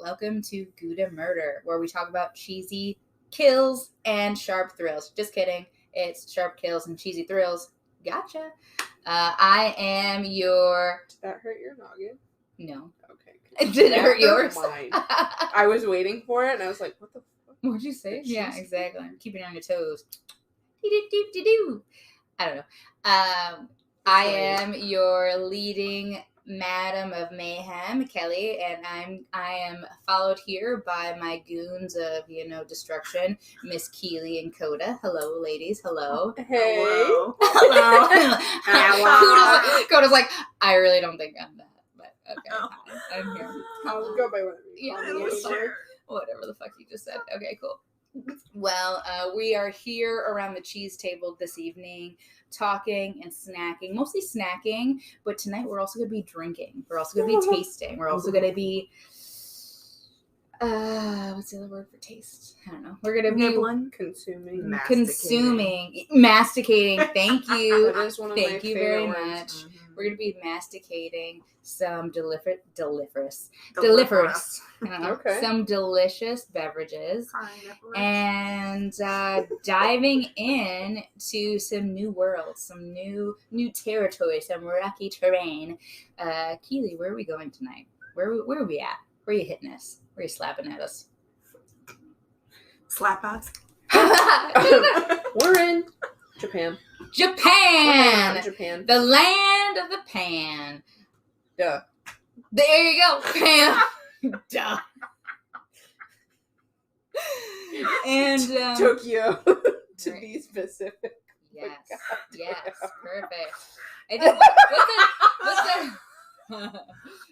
welcome to Gouda.Murder, where we talk about cheesy kills and sharp thrills. Just kidding. It's sharp kills and cheesy thrills. Gotcha. I am your... Did that hurt your noggin? No. Okay. Did it hurt yours? Mine. I was waiting for it, and I was like, what the fuck? What'd you say? Yeah, exactly. I'm keeping you on your toes. I don't know. I am your leading Madam of Mayhem, Kelly, and I am followed here by my goons of, destruction, Miss Keely and Coda. Hello, ladies. Hello. Hey. Hello. Hello. Coda's like, I really don't think I'm that, but okay. Hi, I'm here. I'll go by whatever you Yeah, call me. sure. Whatever the fuck you just said. Okay, cool. Well, we are here around the cheese table this evening, talking and snacking, mostly snacking, but tonight we're also going to be drinking. We're also going to be tasting. We're also going to be, what's the other word for taste? I don't know. We're going to be masticating. Thank you. That is one of Thank my you favorite very words. much. Mm-hmm. We're going to be masticating some delicious, Okay. some delicious beverages, and diving in to some new worlds, some new territory, some rocky terrain. Keely, where are we going tonight? Where are we at? Where are you hitting us? Where are you slapping at us? Slap us. We're in Japan. Japan! The land of the pan. Duh. There you go, Pam. Duh. And Tokyo, to be specific. Yes, God, yes, yeah. perfect. I just,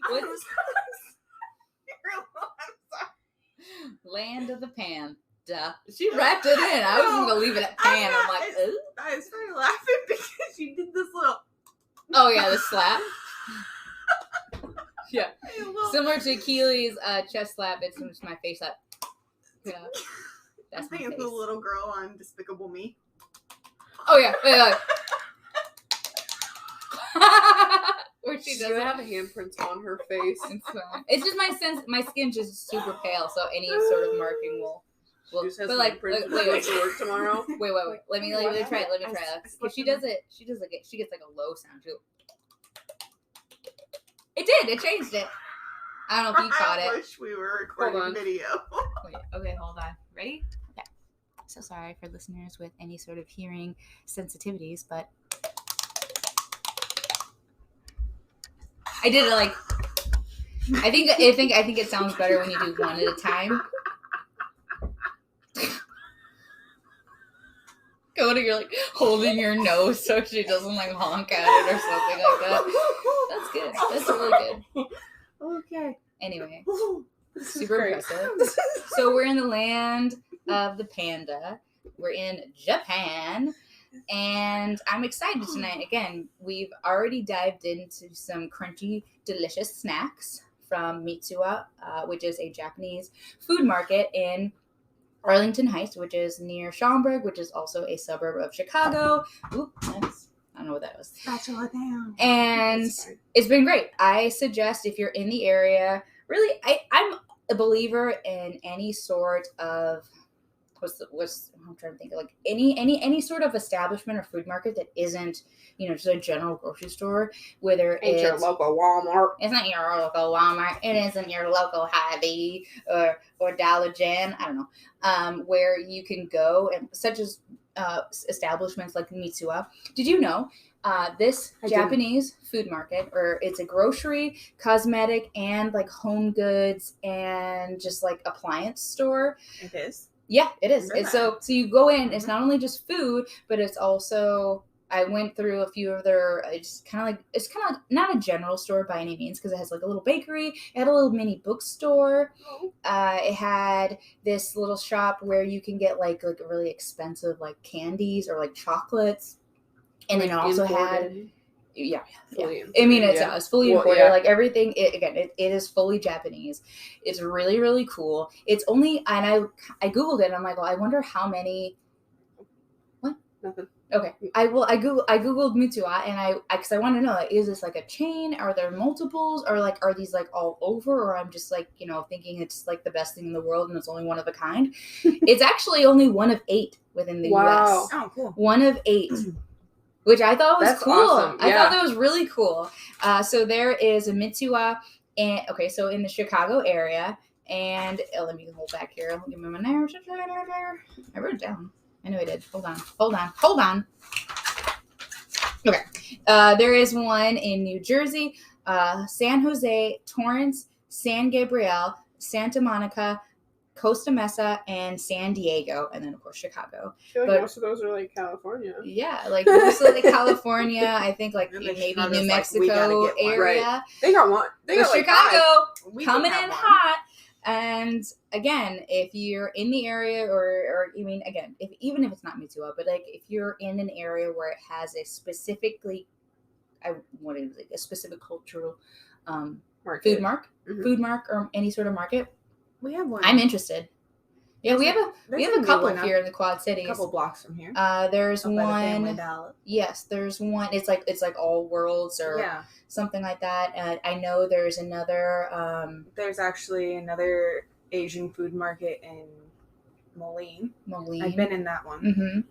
what's land of the pan? Duh. She wrapped it in. I was gonna leave it at pan. I'm like, ooh. I started laughing because you did this little. Oh yeah, the slap. Yeah, similar to Keely's chest slap. It's just my face slap. Yeah, that's I think my it's face. the little girl on Despicable Me. Oh yeah. Where she She does doesn't it. have handprints on her face. It's fine. It's just my skin's just super pale, so any sort of marking will. She just has But like, handprints wait. when she goes to work tomorrow. Wait. Let me try it. Because she does it. She gets like a low sound too. It did. It changed it. I don't know if you caught I it. wish we were recording video. Wait. Okay. Hold on. Ready? Okay. So sorry for listeners with any sort of hearing sensitivities, but I did it like. I think it sounds better when you do one at a time. Coda, you're like holding your nose so she doesn't like honk at it or something like that. That's good. That's really good. Okay. Anyway, This is super great. impressive. So we're in the land of the panda. We're in Japan. And I'm excited tonight. Again, we've already dived into some crunchy, delicious snacks from Mitsuwa, which is a Japanese food market in Arlington Heights, which is near Schaumburg, which is also a suburb of Chicago. Oop, I don't know what that was. Spatula down. And it's been great. I suggest if you're in the area, really, I'm a believer in any sort of I'm trying to think of like any sort of establishment or food market that isn't, just a general grocery store, whether Ain't your local Walmart. it's not your local Walmart. It isn't your local Hy-Vee or Dollar Gen. I don't know. Where you can go and such as establishments like Mitsuwa. Did you know this Japanese food market, or it's a grocery, cosmetic, and like home goods and just like appliance store? It is. Yeah, it is. Remember So you go in. It's not only just food, but it's also. I went through a few of their. It's kind of like not a general store by any means because it has like a little bakery. It had a little mini bookstore. It had this little shop where you can get like really expensive like candies or like chocolates, and then it also had. Yeah. I mean, it's fully imported. Yeah. Like everything, it is fully Japanese. It's really, really cool. It's only, and I Googled it and I'm like, well, I wonder how many. What? Nothing. Okay. I googled Mitsuwa and because I want to know, like, is this like a chain? Are there multiples? Or like are these like all over? Or I'm just like, thinking it's like the best thing in the world and it's only one of a kind. It's actually only one of 8 within the Wow. US. Oh, cool. One of 8. Which I thought was That's cool. awesome. I Yeah. thought that was really cool. So there is a Mitsuwa, so in the Chicago area, and let me hold back here. Give me my nerves. I wrote it down. I know I did. Hold on. Okay. There is one in New Jersey, San Jose, Torrance, San Gabriel, Santa Monica, Costa Mesa, and San Diego, and then of course Chicago. I feel like But- most of those are like California. Yeah, like mostly like California. I think like And then maybe Chicago's New like, Mexico we gotta get one. area. They got one. They But got like Chicago 5. We coming can in have one. hot. And again, if you're in the area, or I mean, again, even if it's not Mitsuwa, but like if you're in an area where it has a specifically, a specific cultural Market. food mark, Mhm. or any sort of market, We have one. I'm interested. Yeah, we have a There's a new couple one up here in the Quad Cities. a couple blocks from here. There's Up by the Family one. Dollar. Yes, there's one. It's like All Worlds or Yeah. something like that. I know there's another. There's actually another Asian food market in Moline. I've been in that one.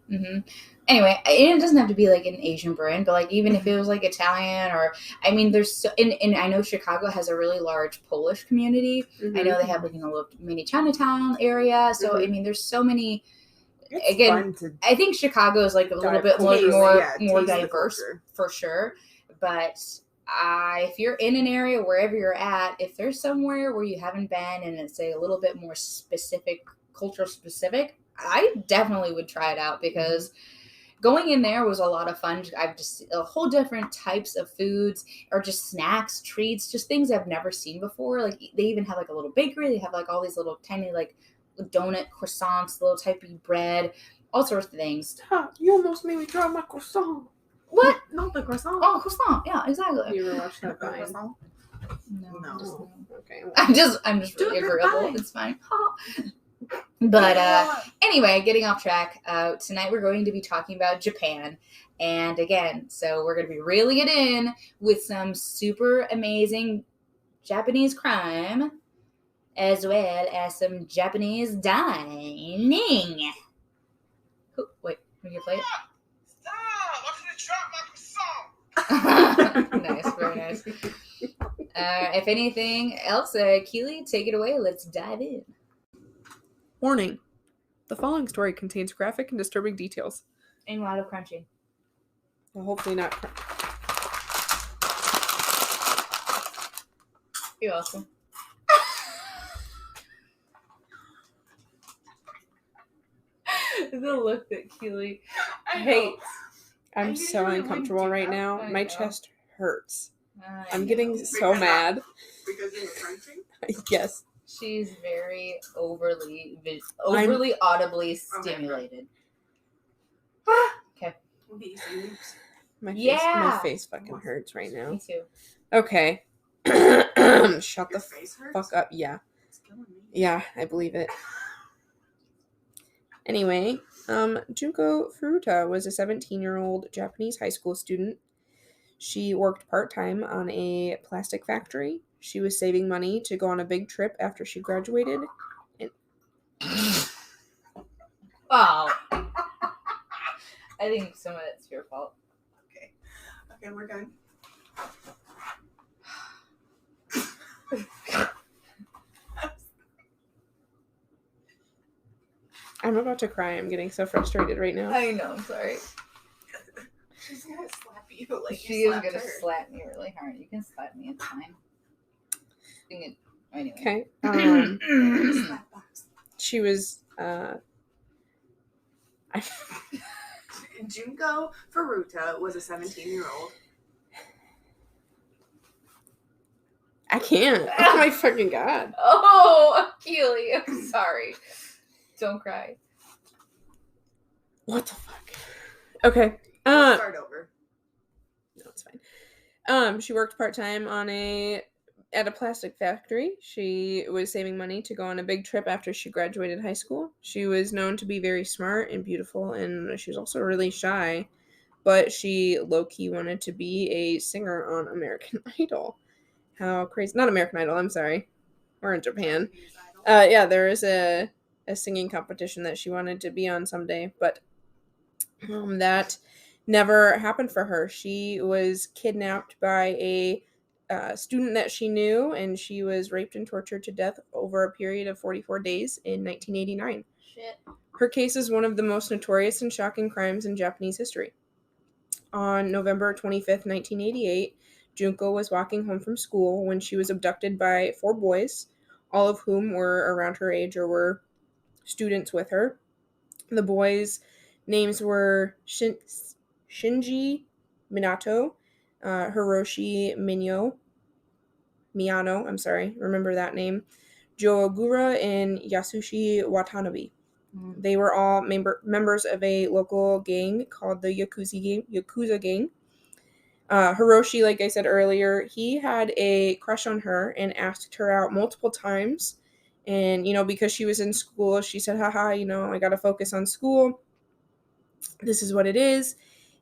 Anyway, it doesn't have to be like an Asian brand, but like even if it was like Italian, or I mean, there's so, and I know Chicago has a really large Polish community. Mhm. I know they have like a little mini Chinatown area. So I Mhm. mean, there's so many. It's Again, fun to I think Chicago is like a little bit taste, more taste the diverse culture. for sure. But if you're in an area, wherever you're at, if there's somewhere where you haven't been and it's a little bit more specific, cultural specific, I definitely would try it out because going in there was a lot of fun. I've just a whole different types of foods or just snacks, treats, just things I've never seen before. Like they even have like a little bakery. They have like all these little tiny like donut croissants, little typey bread, all sorts of things. Stop. You almost made me drop my croissant. What? Not the croissant. Oh, croissant. Yeah, exactly. You ever watched that The Vine? croissant. No. No. Okay. I'm just really Stupid agreeable. Vine. It's fine. But anyway, getting off track. Tonight we're going to be talking about Japan. And again, so we're going to be reeling it in with some super amazing Japanese crime as well as some Japanese dining. Wait, can you play it? Stop! I'm gonna drop my croissant. Nice, very nice. If anything else, Keely, take it away. Let's dive in. Warning. The following story contains graphic and disturbing details. And a lot of crunching. Well, hopefully not. You're welcome. The look that Keely hates. I'm I so usually uncomfortable wouldn't do right that. now. I My know. chest hurts. I I'm know. getting so Because mad. Because you were crunching? Yes. She's very overly audibly stimulated. Okay. These loops. My Yeah. face fucking hurts right now. Me too. Okay. Shut Your the face hurts? fuck up. Yeah. It's killing me. Yeah, I believe it. Anyway, Junko Furuto was a 17-year-old Japanese high school student. She worked part-time on a plastic factory. She was saving money to go on a big trip after she graduated. Oh. I think some of it's your fault. Okay, we're done. I'm about to cry. I'm getting so frustrated right now. I know, I'm sorry. She's gonna slap you like She you is slapped gonna her. slap me really hard. You can slap me, it's fine. Anyway. Okay. Slap box. She was, Junko Furuto was a 17-year-old. I can't. Oh my fucking god. Oh, Keely, I'm sorry. Don't cry. What the fuck? Okay. Let's start over. No, it's fine. She worked part-time at a plastic factory. She was saving money to go on a big trip after she graduated high school. She was known to be very smart and beautiful, and she was also really shy. but she low-key wanted to be a singer on American Idol. How crazy. Not American Idol, I'm sorry. We're in Japan. Yeah, there is a singing competition that she wanted to be on someday, but that never happened for her. She was kidnapped by a student that she knew, and she was raped and tortured to death over a period of 44 days in 1989. Shit. Her case is one of the most notorious and shocking crimes in Japanese history. On November 25th, 1988, Junko was walking home from school when she was abducted by 4 boys, all of whom were around her age or were students with her. The boys' names were Shinji Minato, Hiroshi Miyano, remember that name, Joe Ogura, and Yasushi Watanabe. They were all members of a local gang called the Yakuza gang. Hiroshi, like I said earlier, he had a crush on her and asked her out multiple times. And, because she was in school, she said, haha, I got to focus on school. This is what it is.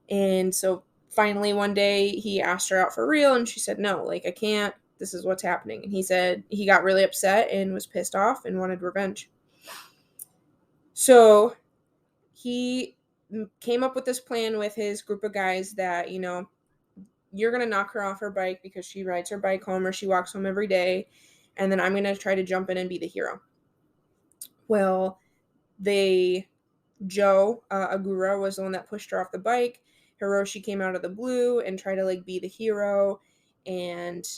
And so finally one day he asked her out for real, and she said, no, I can't. This is what's happening. And he said he got really upset and was pissed off and wanted revenge. So he came up with this plan with his group of guys that, you're going to knock her off her bike because she rides her bike home or she walks home every day. And then I'm going to try to jump in and be the hero. Well, Joe Ogura was the one that pushed her off the bike. Hiroshi came out of the blue and tried to be the hero. And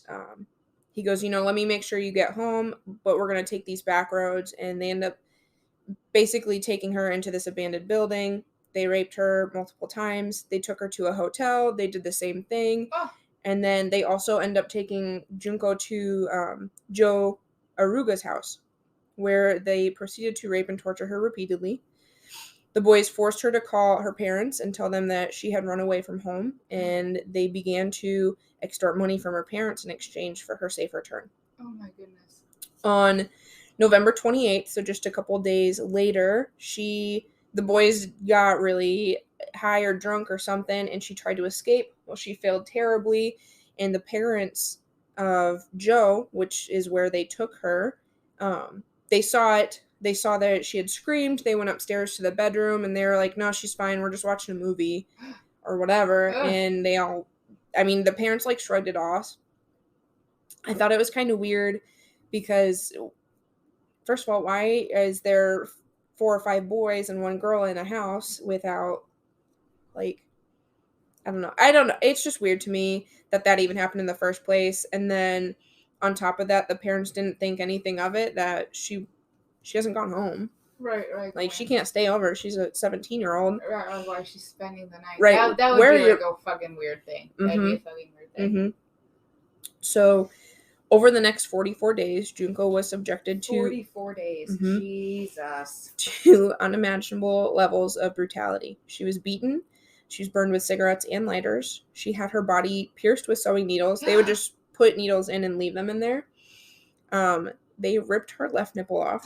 he goes, let me make sure you get home, but we're going to take these back roads. And they end up basically taking her into this abandoned building. They raped her multiple times. They took her to a hotel. They did the same thing. Oh. And then they also end up taking Junko to Joe Aruga's house, where they proceeded to rape and torture her repeatedly. The boys forced her to call her parents and tell them that she had run away from home, and they began to extort money from her parents in exchange for her safe return. Oh my goodness. On November 28th, so just a couple days later, the boys got really high or drunk or something, and she tried to escape. Well, she failed terribly, and the parents of Joe, which is where they took her, they saw it. They saw that she had screamed. They went upstairs to the bedroom, and they were like, no, she's fine. We're just watching a movie or whatever. Ugh. And the parents shrugged it off. I thought it was kind of weird because, first of all, why is there 4 or 5 boys and 1 girl in a house without, I don't know. It's just weird to me that even happened in the first place. And then on top of that, the parents didn't think anything of it, that she hasn't gone home. Right. She can't stay over. She's a 17-year-old. Right, or why she's spending the night. Right. That would be a fucking weird thing. Mm-hmm. That'd be a fucking weird thing. Mm-hmm. So, over the next 44 days, Junko was subjected to 44 days. Mm-hmm. Jesus. To unimaginable levels of brutality. She was beaten. She was burned with cigarettes and lighters. She had her body pierced with sewing needles. They would just put needles in and leave them in there. They ripped her left nipple off.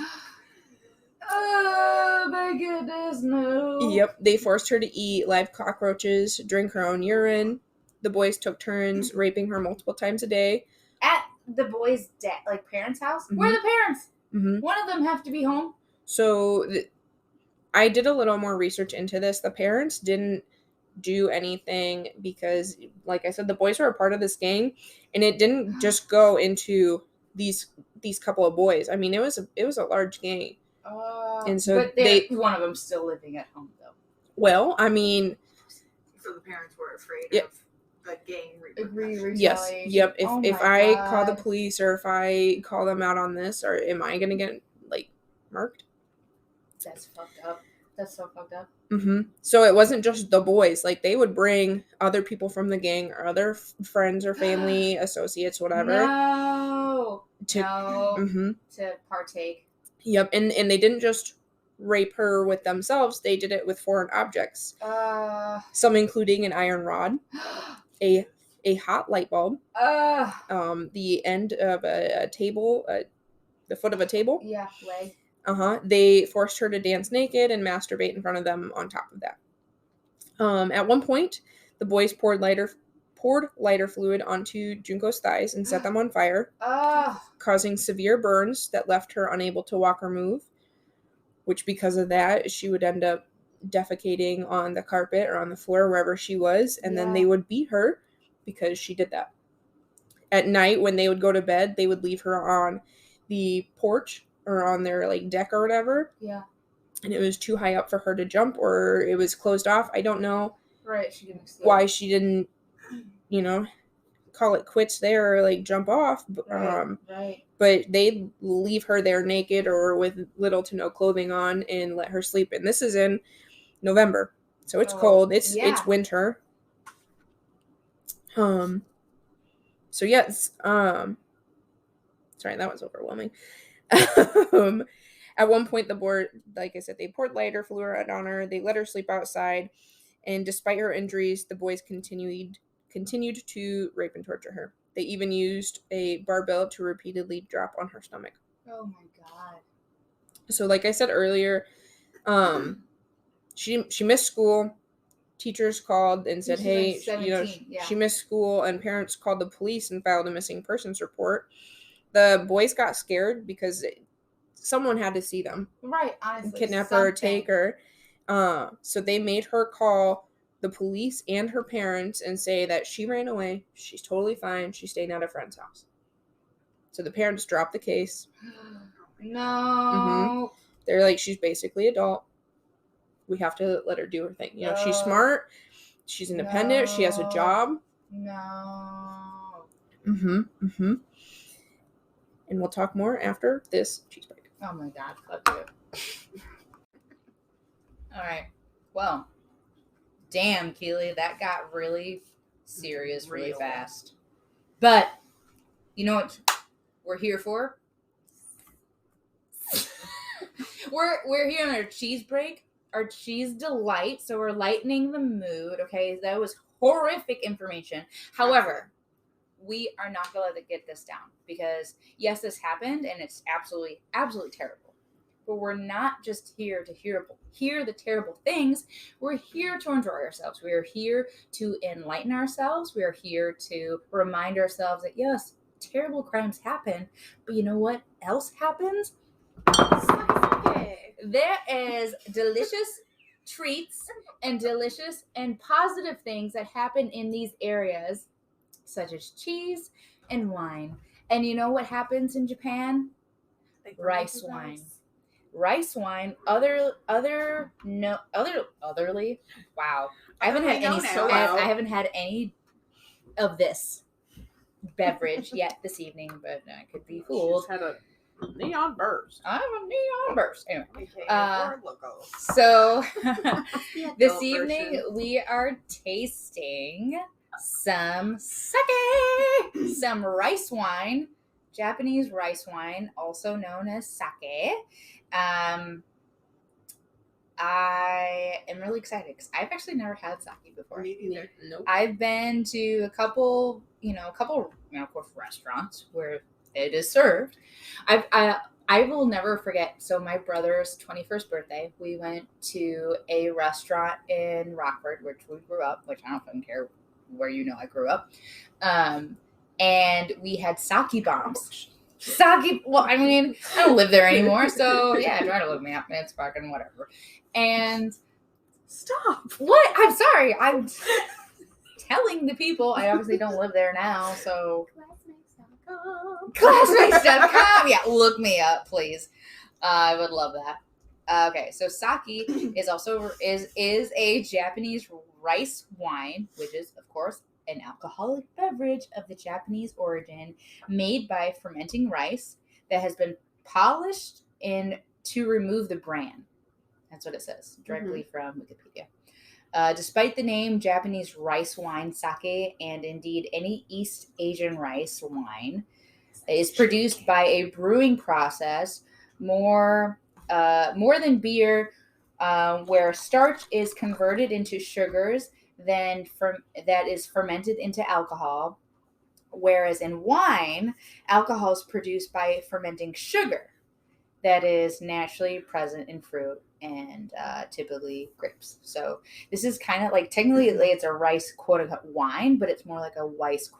Oh my goodness, no. Yep. They forced her to eat live cockroaches, drink her own urine. The boys took turns raping her multiple times a day. At the boys' parents' house? Mm-hmm. Where are the parents? Mm-hmm. One of them have to be home. So I did a little more research into this. The parents didn't do anything because, like I said, the boys were a part of this gang, and it didn't just go into these couple of boys. I mean, it was a large gang. And so but one of them's still living at home, though. Well, I mean, so the parents were afraid of the gang repercussions. Yes. Yep. If I call the police or if I call them out on this, or am I gonna get murked? That's fucked up. That's so fucked up. Mm-hmm. So it wasn't just the boys. They would bring other people from the gang or other friends or family, associates, whatever. No. Mm-hmm. To partake. Yep, and they didn't just rape her with themselves. They did it with foreign objects. Some including an iron rod, a hot light bulb, the end of a table, the foot of a table. Yeah, leg. They forced her to dance naked and masturbate in front of them on top of that. At one point, the boys poured lighter fluid onto Junko's thighs and set them on fire, causing severe burns that left her unable to walk or move, which because of that, she would end up defecating on the carpet or on the floor, wherever she was, and then they would beat her because she did that. At night, when they would go to bed, they would leave her on the porch or on their, like, deck or whatever. Yeah. And it was too high up for her to jump, or it was closed off. I don't know why she didn't, call it quits there or, like, jump off. Right. But they'd leave her there naked or with little to no clothing on and let her sleep. And this is in November, so it's cold. It's winter. So yes. Sorry, that was overwhelming. At one point, the board, like I said, they poured lighter fluid on her. They let her sleep outside, and despite her injuries, the boys continued to rape and torture her. They even used a barbell to repeatedly drop on her stomach. Oh my god. So like I said earlier, she missed school. Teachers called and said, hey, she missed school, and parents called the police and filed a missing persons report. The boys got scared because someone had to see them. Right, honestly. Kidnap her or take her. So they made her call the police and her parents and say that she ran away. She's totally fine. She's staying at a friend's house. So the parents dropped the case. No. Mm-hmm. They're like, she's basically adult. We have to let her do her thing. She's smart. She's independent. She has a job. No. Mm-hmm. And we'll talk more after this cheese break. Oh my god, fuck you. All right. Well, damn, Keely, that got really serious really fast. But you know what we're here for? we're here on our cheese break, our cheese delight. So we're lightening the mood. Okay, that was horrific information. However, we are not going to let it get this down because yes, this happened and it's absolutely terrible. But we're not just here to hear the terrible things. We're here to enjoy ourselves. We are here to enlighten ourselves. We are here to remind ourselves that yes, terrible crimes happen, but you know what else happens? There is delicious treats and delicious and positive things that happen in these areas, such as cheese and wine. And you know what happens in Japan? Rice wine. Rice wine. Otherly. Wow. I haven't had any of this beverage yet this evening, but I could be fooled. She's had a neon burst. I have a neon burst. Anyway, so this evening we are tasting some sake, some rice wine, Japanese rice wine, also known as sake. I am really excited because I've actually never had sake before. Me either. Nope. I've been to a couple, of course, restaurants where it is served. I will never forget. So my brother's 21st birthday, we went to a restaurant in Rockford, which we grew up, which I don't fucking care where I grew up. And we had sake bombs. Well, I mean, I don't live there anymore, so yeah, try to look me up. It's fucking whatever. And stop. What? I'm sorry. I'm telling the people. I obviously don't live there now, so Classmates.com. Yeah, look me up, please. I would love that. Okay, so sake is also is a Japanese rice wine, which is of course an alcoholic beverage of the Japanese origin, made by fermenting rice that has been polished to remove the bran. That's what it says directly from Wikipedia. Despite the name Japanese rice wine, sake, and indeed any East Asian rice wine, is produced by a brewing process more than beer, where starch is converted into sugars, that is fermented into alcohol, whereas in wine, alcohol is produced by fermenting sugar. that is naturally present in fruit and typically grapes. So this is kind of like, technically it's a rice quote unquote wine, but it's more like a rice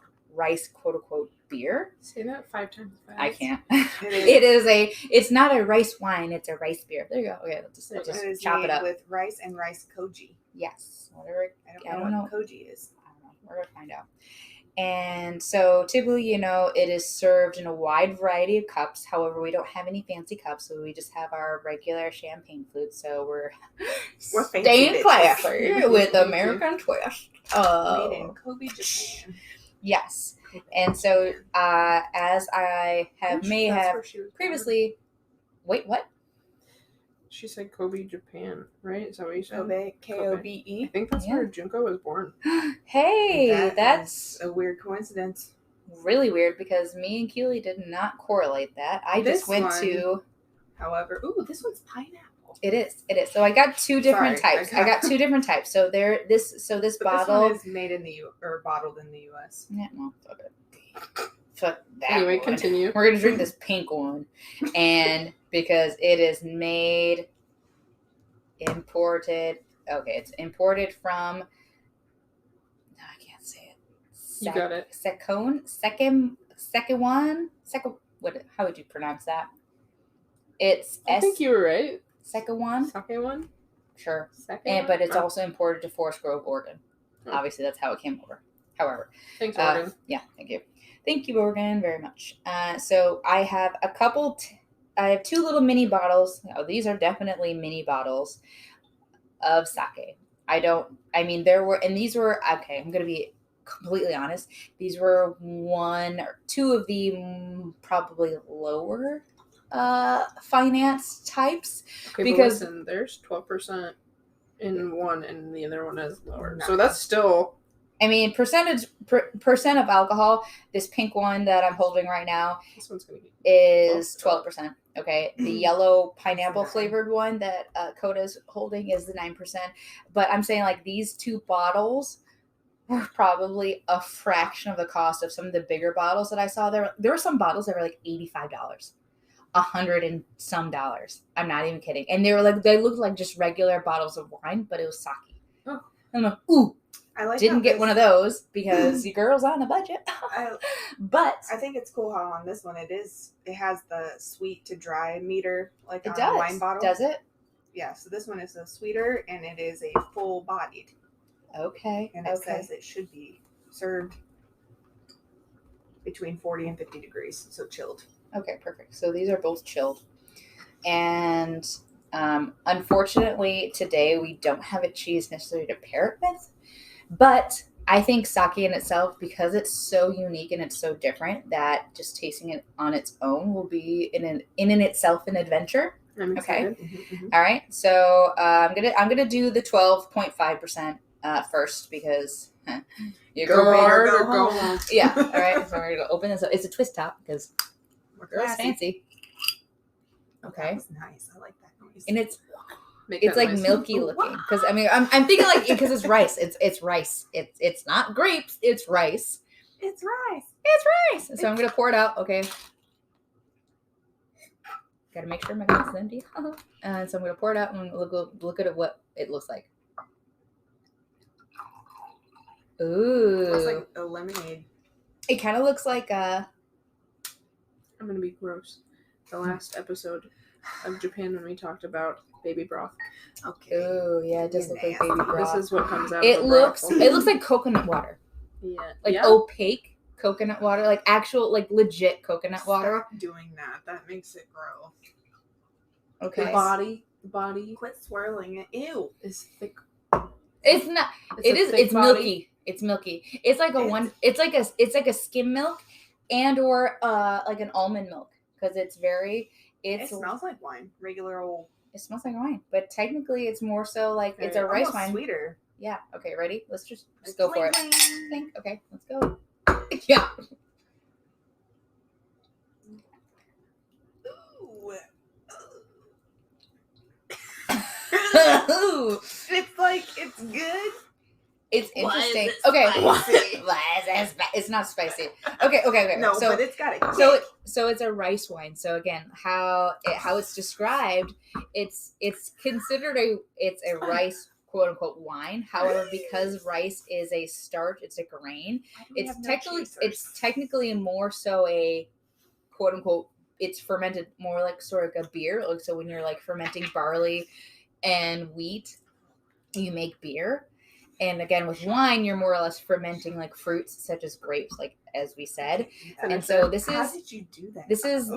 quote unquote beer. Say that 5 times fast. I can't. It's not a rice wine, it's a rice beer. There you go. Okay, let's just chop it up with rice and rice koji. Yes, whatever. I don't know what koji is. I don't know. We're gonna find out. And so typically, it is served in a wide variety of cups. However, we don't have any fancy cups, so we just have our regular champagne flute. So we're staying classy with American twist. Made in Kobe, Japan. Yes. And so, as I may have previously... Wait, what? She said Kobe, Japan, right? Is that what you said? Kobe, Kobe. I think that's where Junko was born. Hey, that's a weird coincidence. Really weird, because me and Keely did not correlate that. I just went to... However, this one's pineapple. It is. So I got two different types. I got two different types. So this bottle... This one is made in the or bottled in the U.S. Yeah, well, fuck it. Fuck that. Anyway, one. continue. We're gonna drink this pink one, and because it is imported. Okay, it's imported from. No, I can't say it. You got it. Second. What? How would you pronounce that? It's. I think you were right. Second one. Second one. Sure. Second. But it's also imported to Forest Grove, Oregon. Oh. Obviously, that's how it came over. However. Thanks, Oregon. Yeah, thank you. Thank you, Oregon, very much. So I have a couple. I have two little mini bottles. Oh, these are definitely mini bottles of sake. There were, and these were, okay, I'm going to be completely honest. These were one or two of the probably lower finance types. Okay, because but listen, there's 12% in one and the other one is lower. So that's still... percent of alcohol, this pink one that I'm holding right now this one's gonna be is 12%. Okay. The yellow pineapple flavored one that Coda's holding is the 9%. But I'm saying, like, these two bottles were probably a fraction of the cost of some of the bigger bottles that I saw there. There were some bottles that were like $85, $100 and some dollars. I'm not even kidding. And they looked like just regular bottles of wine, but it was sake. Oh. I'm like, ooh. I didn't get one of those because the girl's on a budget. But I think it's cool how on this one it has the sweet to dry meter like it on does. a wine bottle. Does it? Yeah, so this one is a sweeter and it is a full bodied. Okay. And it says it should be served between 40 and 50 degrees, so chilled. Okay, perfect. So these are both chilled. And unfortunately today we don't have a cheese necessarily to pair it with. But I think sake in itself, because it's so unique and it's so different, that just tasting it on its own will be in itself an adventure. I'm excited. Okay. Mm-hmm. All right. So I'm gonna do the 12.5% first because you go hard or go home. Yeah. All right. So we're gonna open this up. It's a twist top because we're fancy. Okay. That's nice. I like that noise. And it's like milky looking because I'm thinking like because it's rice. It's rice. It's not grapes. It's rice. It's rice. So I'm gonna pour it out. Okay. Gotta make sure my glass is empty. So I'm gonna pour it out and look at what it looks like. Ooh. It looks like a lemonade. It kind of looks like a. I'm gonna be gross. The last episode of Japan when we talked about baby broth. Okay. Oh yeah, it does look like baby broth. This is what comes out. It looks like coconut water. Yeah. Like opaque coconut water, like actual, like legit coconut water. Stop doing that. That makes it grow. Okay. The body. Quit swirling it. Ew. Is thick. It's not. It's milky. It's milky. It's like It's like a skim milk, and or like an almond milk because it's very. It smells like wine. Regular old. It smells like wine, but technically it's more so like it's a Almost rice wine. Sweeter. Yeah. Okay. Ready? Let's just go for it. Okay. Let's go. Yeah. It's like it's good. It's interesting. Why Okay. It's not spicy. Okay. No, so, but it's got a kick. So it's a rice wine. So again, how it's described, it's considered a rice quote unquote wine. However, because rice is a starch, it's a grain. It's technically more so a quote unquote. It's fermented more like sort of a beer. Like so when you're like fermenting barley and wheat, you make beer. And again, with wine, you're more or less fermenting like fruits such as grapes, like as we said. And so this is. How did you do that? This is.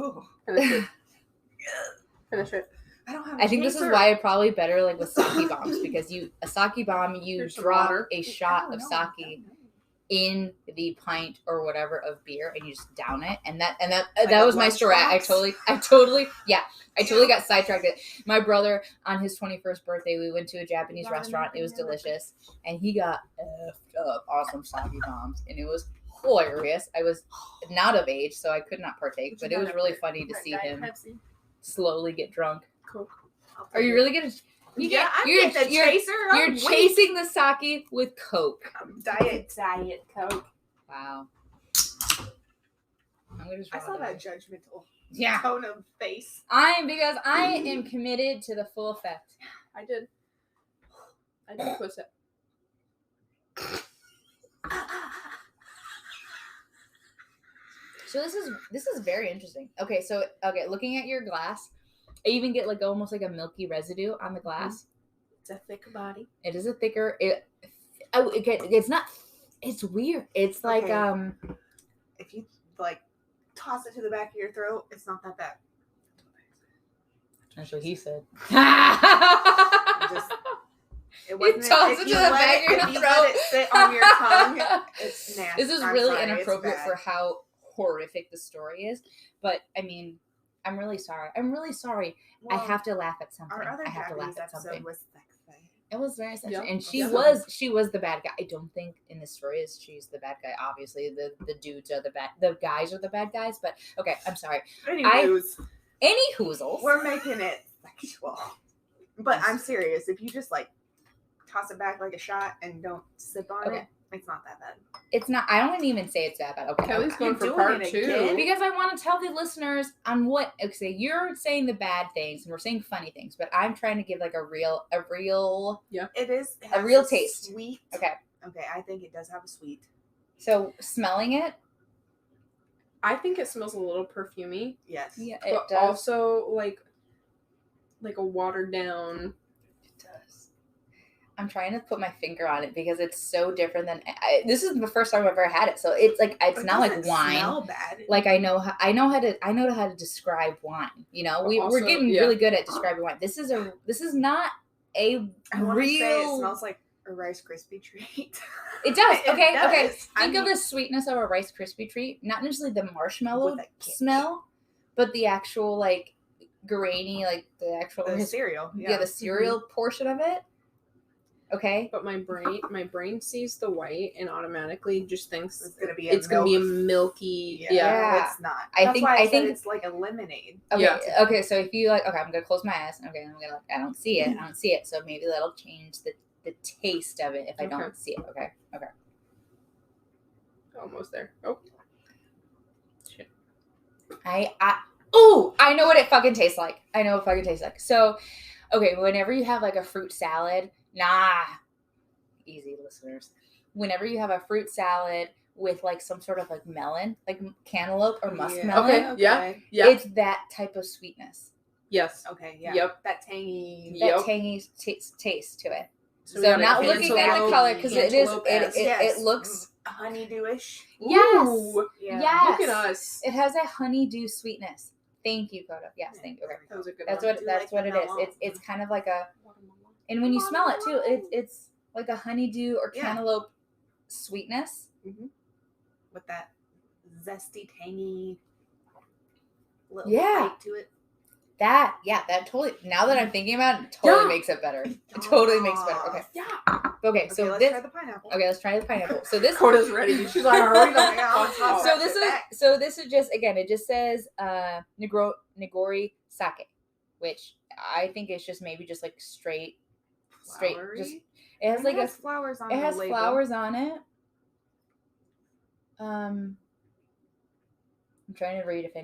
Finish it. I think this is why it's probably better like with sake bombs because a sake bomb you drop a shot of sake in the pint or whatever of beer and you just down it and that was my story. I totally got sidetracked. My brother on his 21st birthday we went to a Japanese restaurant. It was delicious and he got effed up awesome sake bombs and it was hilarious. I was not of age so I could not partake, but it was really funny to see him slowly get drunk. Coke. Are you really gonna? You're chasing the sake with Coke. Diet Coke. Wow. I saw that judgmental tone of face. Because I am committed to the full effect. I did push it. So this is very interesting. Okay, looking at your glass, I even get like almost like a milky residue on the glass. It's a thick body. It is a thicker. It's not. It's weird. It's like if you like toss it to the back of your throat, it's not that bad. That's what he said. It wasn't. Toss it to the back of your throat. If you let it sit on your tongue, it's nasty. This is really inappropriate for how horrific the story is. But I mean, I'm really sorry. Well, I have to laugh at something. Our other I have to laugh at episode something. was sexy. It was very sexy, and she was the bad guy. I don't think in this story she's the bad guy. Obviously, the dudes are the guys are the bad guys. But okay, I'm sorry. Any hoozles. We're making it sexual, but I'm serious. If you just like toss it back like a shot and don't sip on it, it's not that bad. It's not. I don't even say it's that bad. Okay, Kelly's going for part 2 because I want to tell the listeners on what. Okay, you're saying the bad things and we're saying funny things, but I'm trying to give like a real. Yeah, it is a real taste. Sweet. Okay, I think it does have a sweet. So smelling it, I think it smells a little perfumey. Yes. Yeah, it does. Also like a watered down. I'm trying to put my finger on it because it's so different than this is the first time I've ever had it. So it's like it's not like wine. Smell bad. Like I know how to describe wine. You know, we're getting really good at describing wine. This is not a real. It smells like a Rice Krispie treat. It does. Okay. It does. Okay. Think of the sweetness of a Rice Krispie treat, not necessarily the marshmallow smell, but the actual like grainy, like the actual cereal. Yeah, the cereal portion of it. Okay, but my brain sees the white and automatically just thinks it's gonna be a milky. Yeah. It's not. I think it's like a lemonade. Okay, yeah. Okay. So if you like, okay, I'm gonna close my eyes. Okay, I'm gonna. I don't see it. So maybe that'll change the taste of it if I don't see it. Okay. Almost there. Oh. Shit. I know what it fucking tastes like. So, okay, whenever you have like a fruit salad. Easy listeners. Whenever you have a fruit salad with like some sort of like melon, like cantaloupe or muskmelon, okay. Yeah, it's that type of sweetness. Yes. Okay. Yeah. Yep. That tangy taste to it. So not looking at the color because it looks honeydewish. Yes. Ooh. Yeah. Yes. Look at us. It has a honeydew sweetness. Thank you, Koda. Yes, thank you. Okay. That was a good That's what it is. It's kind of like a. And when you smell it too, it's like a honeydew or cantaloupe sweetness. Mm-hmm. With that zesty, tangy little bite to it. That totally, now that I'm thinking about it, totally makes it better. It totally makes it better. Okay. Yeah. Okay, so let's try the pineapple. Okay, let's try the pineapple. So this Koda's ready. She's like, hurry up. So this is just, again, it just says Nigori sake, which I think is just maybe just like straight straight. Flowery? Just it has like has flowers on it the has label. flowers on it. I'm trying to read if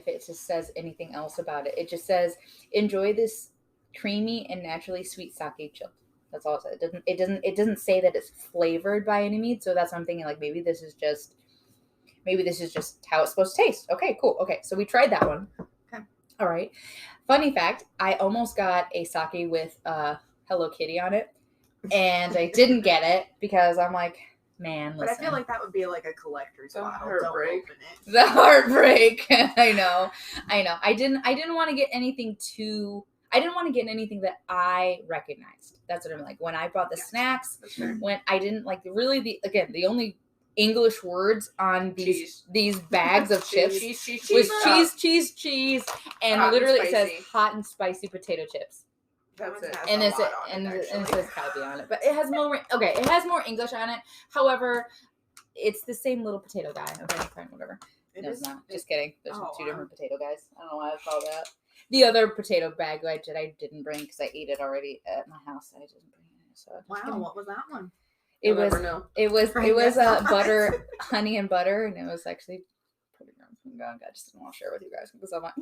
it just says anything else about it. It just says, enjoy this creamy and naturally sweet sake chilled. That's all it says. It doesn't say that it's flavored by any means. So that's what I'm thinking. Like maybe this is just how it's supposed to taste. Okay, cool. Okay, so we tried that one. Okay. All right. Funny fact: I almost got a sake with Hello Kitty on it, and I didn't get it because I'm like, man, listen. But I feel like that would be like a collector's bottle. Heartbreak. Don't open it. The heartbreak. I know. I didn't want to get anything that I recognized. That's what I'm like. When I brought the snacks, when I didn't like the only English words on these bags of chips was cheese, and literally it says hot and spicy potato chips. That's it. And it says Calbee on it, but it has more. Okay, it has more English on it. However, it's the same little potato guy. Okay, fine, whatever. No, it's not. Just kidding. There's two different potato guys. I don't know why I call that. The other potato bag that I didn't bring because I ate it already at my house. I didn't bring it. So what was that one? It was butter, honey and butter, and it was actually pretty gross. I just didn't want to share with you guys because I'm like,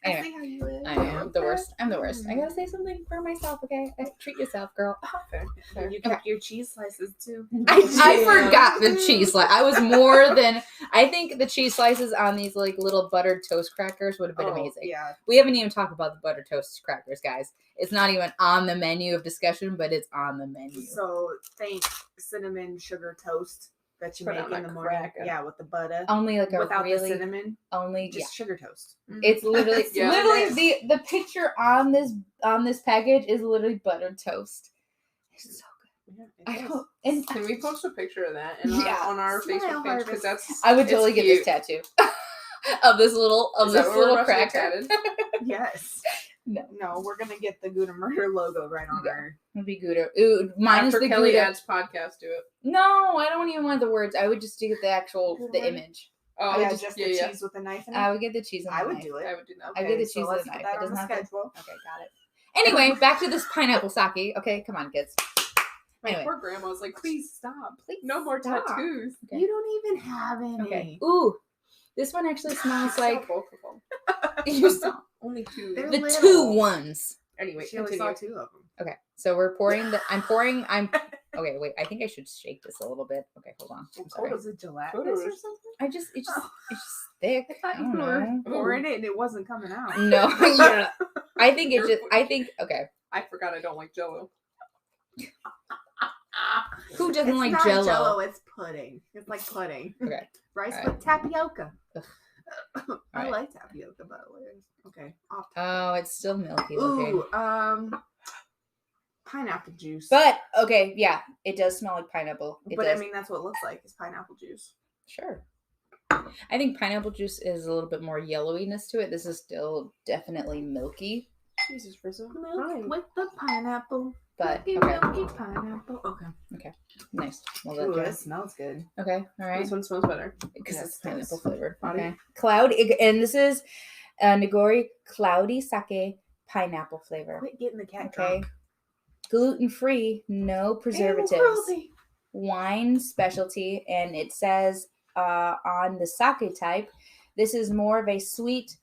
anyway. I know I'm the worst. I'm the worst. I gotta say something for myself, okay? Treat yourself, girl. Fair. You got your cheese slices too. I forgot the cheese slice. I was more than. I think the cheese slices on these like little buttered toast crackers would have been amazing. Yeah. We haven't even talked about the buttered toast crackers, guys. It's not even on the menu of discussion, but it's on the menu. So think cinnamon sugar toast that you make in the morning. Cracker. Yeah, with the butter. Only like without the cinnamon. Only just sugar toast. It's literally the picture on this package is literally buttered toast. It's so good. Yeah, can we post a picture of that on our Facebook page? Because I would totally get this tattoo of this little cracker. Yes. No, we're gonna get the Gouda.Murder logo right on our. It'll be Gouda. Ooh, mine is the Kelly Gouda. adds podcast to it. No, I don't even want the words. I would just do the image. Oh, yeah, just the cheese with the knife in it. I would get the cheese. I would do it. I would do that. I get the cheese with with a knife. That on the schedule. Okay, got it. Anyway, back to this pineapple sake. Okay, come on, kids. Anyway. Poor grandma was like, please stop. Please no more tattoos. Okay. You don't even have any. Okay. Ooh, this one actually smells like. Both of them. You saw only two. They're the little. 2 ones. Anyway, she only saw 2 of them. Okay, so we're pouring okay, wait, I think I should shake this a little bit. Okay, hold on. I'm sorry. Was it gelatinous or something? It's just thick. I thought you were pouring it and it wasn't coming out. No, yeah. I think okay. I forgot I don't like Jell-O. Who doesn't it's like not Jell-O? Jell-O? It's pudding. It's like pudding. Okay. Rice with tapioca. I right. like tapioca, by the way. Okay. Oh, it's still milky. Ooh, pineapple juice. But okay, yeah, it does smell like pineapple. But I mean, that's what it looks like. Is pineapple juice. Sure. I think pineapple juice is a little bit more yellowiness to it. This is still definitely milky. Jesus, Rizzo. Milk with the pineapple. But milky pineapple. Okay. Nice. Well done. Ooh, that smells good. Okay. All right. This one smells better because it's pineapple flavored. Okay. And this is Nigori cloudy sake pineapple flavor. Quit getting the cat drunk. Gluten free, no preservatives. Wine specialty, and it says on the sake type, this is more of a sweet,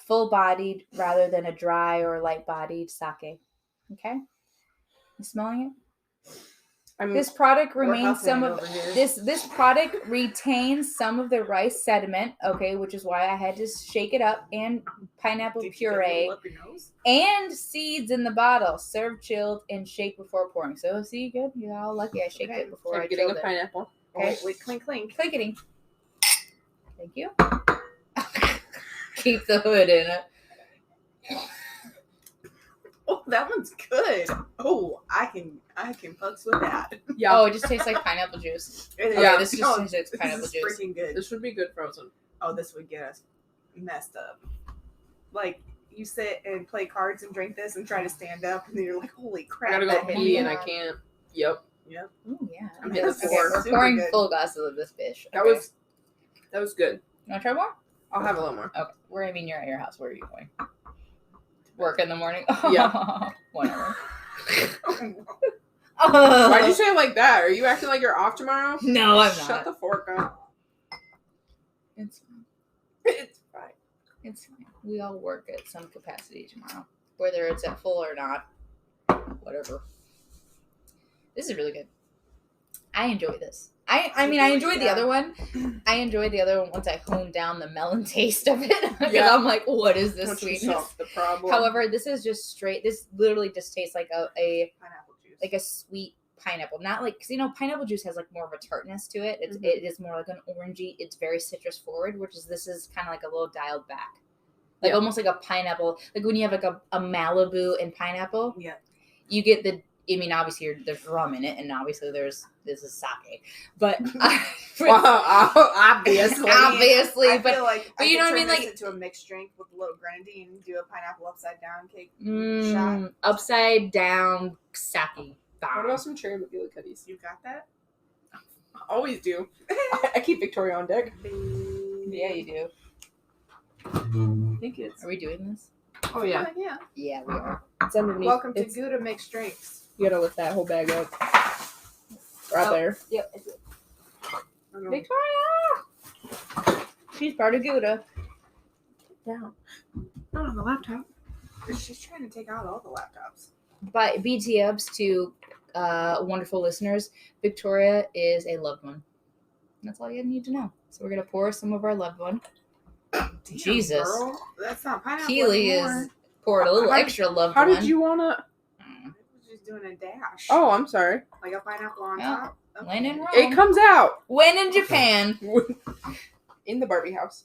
full-bodied rather than a dry or light-bodied sake. Okay. You smelling it? This product remains this product retains some of the rice sediment, okay, which is why I had to shake it up, and pineapple puree and seeds in the bottle. Serve chilled and shake before pouring. So see, good. You're all lucky I shaked it before I chilled it. Pineapple. Okay. Wait, clink, clink. Clinking. Thank you. Keep the hood in it. Oh, that one's good. Oh, I can fucks with that. Yeah. Oh, it just tastes like pineapple juice. Yeah, this just tastes like pineapple juice. Freaking good. This would be good frozen. Oh, this would get us messed up. Like, you sit and play cards and drink this and try to stand up, and then you're like, holy crap. I gotta go pee and I can't. Yep. Oh, yeah. I'm we're pouring full glasses of this fish. Okay. That was good. You want to try more? I'll have a little more. Okay. You're at your house. Where are you going? Work in the morning? Yeah. Whatever. Why'd you say it like that? Are you acting like you're off tomorrow? No, I'm not. Shut the fork up. It's fine. It's fine. It's fine. We all work at some capacity tomorrow. Whether it's at full or not. Whatever. This is really good. I enjoy this. I mean, I enjoyed the other one. I enjoyed the other one once I honed down the melon taste of it. Because I'm like, what is this Once you sweetness? solve the problem. However, this is just straight. This literally just tastes like a Pineapple juice. like a sweet pineapple. Not like, because, you know, pineapple juice has like more of a tartness to it. It is more like an orangey. It's very citrus forward, this is kind of like a little dialed back. Like almost like a pineapple. Like when you have like a Malibu and pineapple. Yeah. You get I mean, obviously there's rum in it, and obviously this is sake. But obviously, I but feel like but you know what I mean, like into a mixed drink with a little grenadine and do a pineapple upside down cake shot. Upside down sake. What about some cherry McGillicuddies? You got that? I always do. I keep Victoria on deck. Yeah, you do. I think it's. Are we doing this? Oh yeah. Yeah. Yeah, we are. It's underneath. Welcome to Gouda Mixed Drinks. You gotta lift that whole bag up. Right there. Yep. Victoria! She's part of Gouda. Down. Not on the laptop. She's trying to take out all the laptops. But BT ups to wonderful listeners, Victoria is a loved one. That's all you need to know. So we're gonna pour some of our loved one. Damn, Jesus. Girl. That's not pineapple Keely anymore. is poured a little extra loved How one. did you wanna? I was just doing a dash. Oh, I'm sorry. Like a pineapple on Yeah. top. Okay. When in Rome. It comes out When in Japan. in the Barbie house.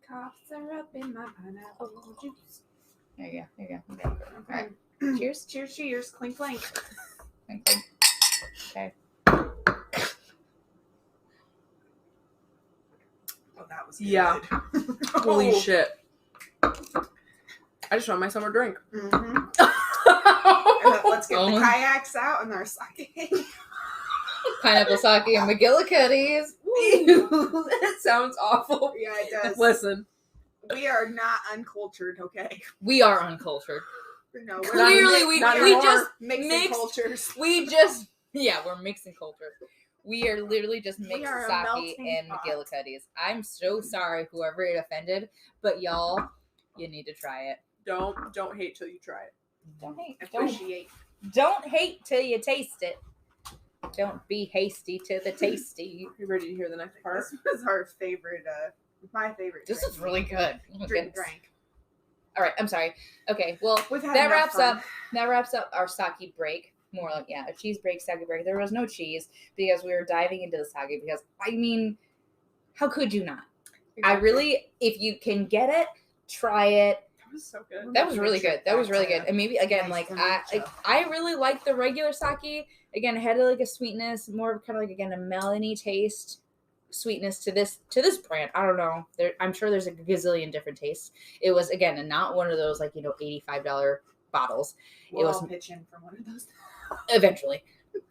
Cough syrup in my pineapple juice. There you go. Okay. All right. Cheers. Cheers, cheers. Clink, clink. Okay. Oh, that was good. Yeah. Holy shit. I just found myself a drink. Mm-hmm. Let's get the kayaks out and our sake. Pineapple sake and McGillicuddies. That sounds awful. Yeah, it does. Listen. We are not uncultured, okay? We are uncultured. No, we're Clearly, we just mixing mixed cultures. We're mixing cultures. We are literally just We mixed are a sake melting and pot. McGillicuddies. I'm so sorry, whoever it offended, but y'all, you need to try it. Don't hate till you try it. Don't hate. Appreciate. Don't hate till you taste it. Don't be hasty to the tasty. Are you ready to hear the next part? This was our favorite, my favorite. This drink. is really good. Oh my goodness. Drink. All right, I'm sorry. Okay, well, We've had that enough fun. wraps up our sake break. More like, a cheese break, sake break. There was no cheese because we were diving into the sake because, I mean, how could you not? Exactly. I really, if you can get it, try it. That was so good. That was really good. That was really good. And maybe, again, Nice I really like the regular sake. Again, it had like a sweetness, more of kind of like, again, a melony taste. Sweetness to this brand. I don't know. I'm sure there's a gazillion different tastes. It was, again, not one of those like, $85 bottles. We'll it was all pitch in for one of those. eventually.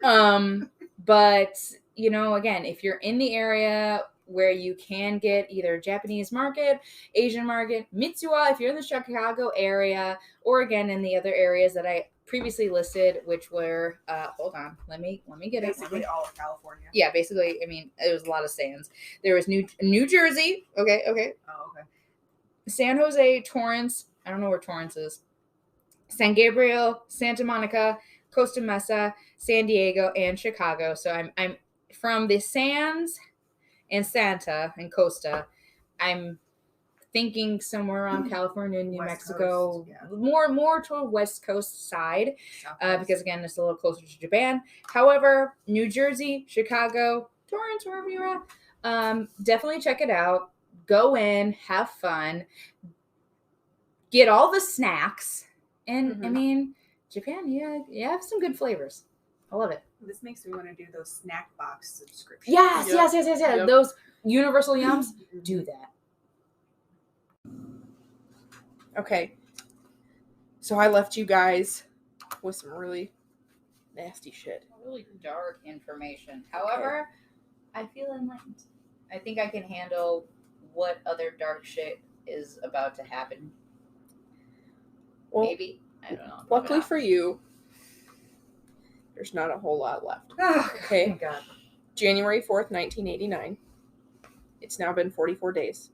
But again, if you're in the area where you can get either Japanese market, Asian market, Mitsuwa, if you're in the Chicago area, or again in the other areas that I previously listed, which were hold on, let me get it. Basically all of California. Yeah, basically, I mean, it was a lot of stands. There was New Jersey. Okay. Oh, okay. San Jose, Torrance. I don't know where Torrance is. San Gabriel, Santa Monica, Costa Mesa, San Diego, and Chicago. So I'm from the Sands and Santa and Costa. I'm thinking somewhere around California, New West Mexico, Coast, yeah. more toward West Coast side, because again, it's a little closer to Japan. However, New Jersey, Chicago, Torrance, wherever you're at, definitely check it out. Go in, have fun, get all the snacks, and I mean, Japan, you have some good flavors. I love it. This makes me want to do those snack box subscriptions. Yes. Yep. Those universal yums, do that. Okay. So I left you guys with some really nasty shit. Really dark information. However, I feel enlightened. I think I can handle what other dark shit is about to happen. Well, Maybe. I don't know. Luckily for you, there's not a whole lot left. Okay. Thank God. January 4th, 1989. It's now been 44 days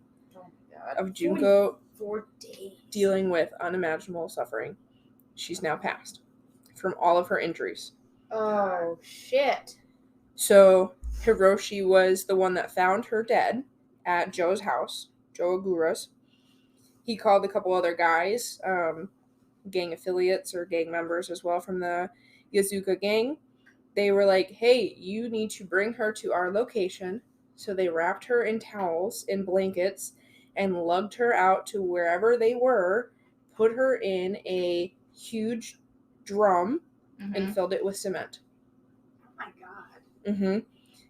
of Junko 4 days dealing with unimaginable suffering. She's now passed from all of her injuries. Oh, shit. So Hiroshi was the one that found her dead at Joe's house, Joe Ogura's. He called a couple other guys, gang affiliates or gang members as well from the Yazuka gang. They were like, hey, you need to bring her to our location. So they wrapped her in towels and blankets and lugged her out to wherever they were, put her in a huge drum, and filled it with cement. Oh my God. Mm-hmm.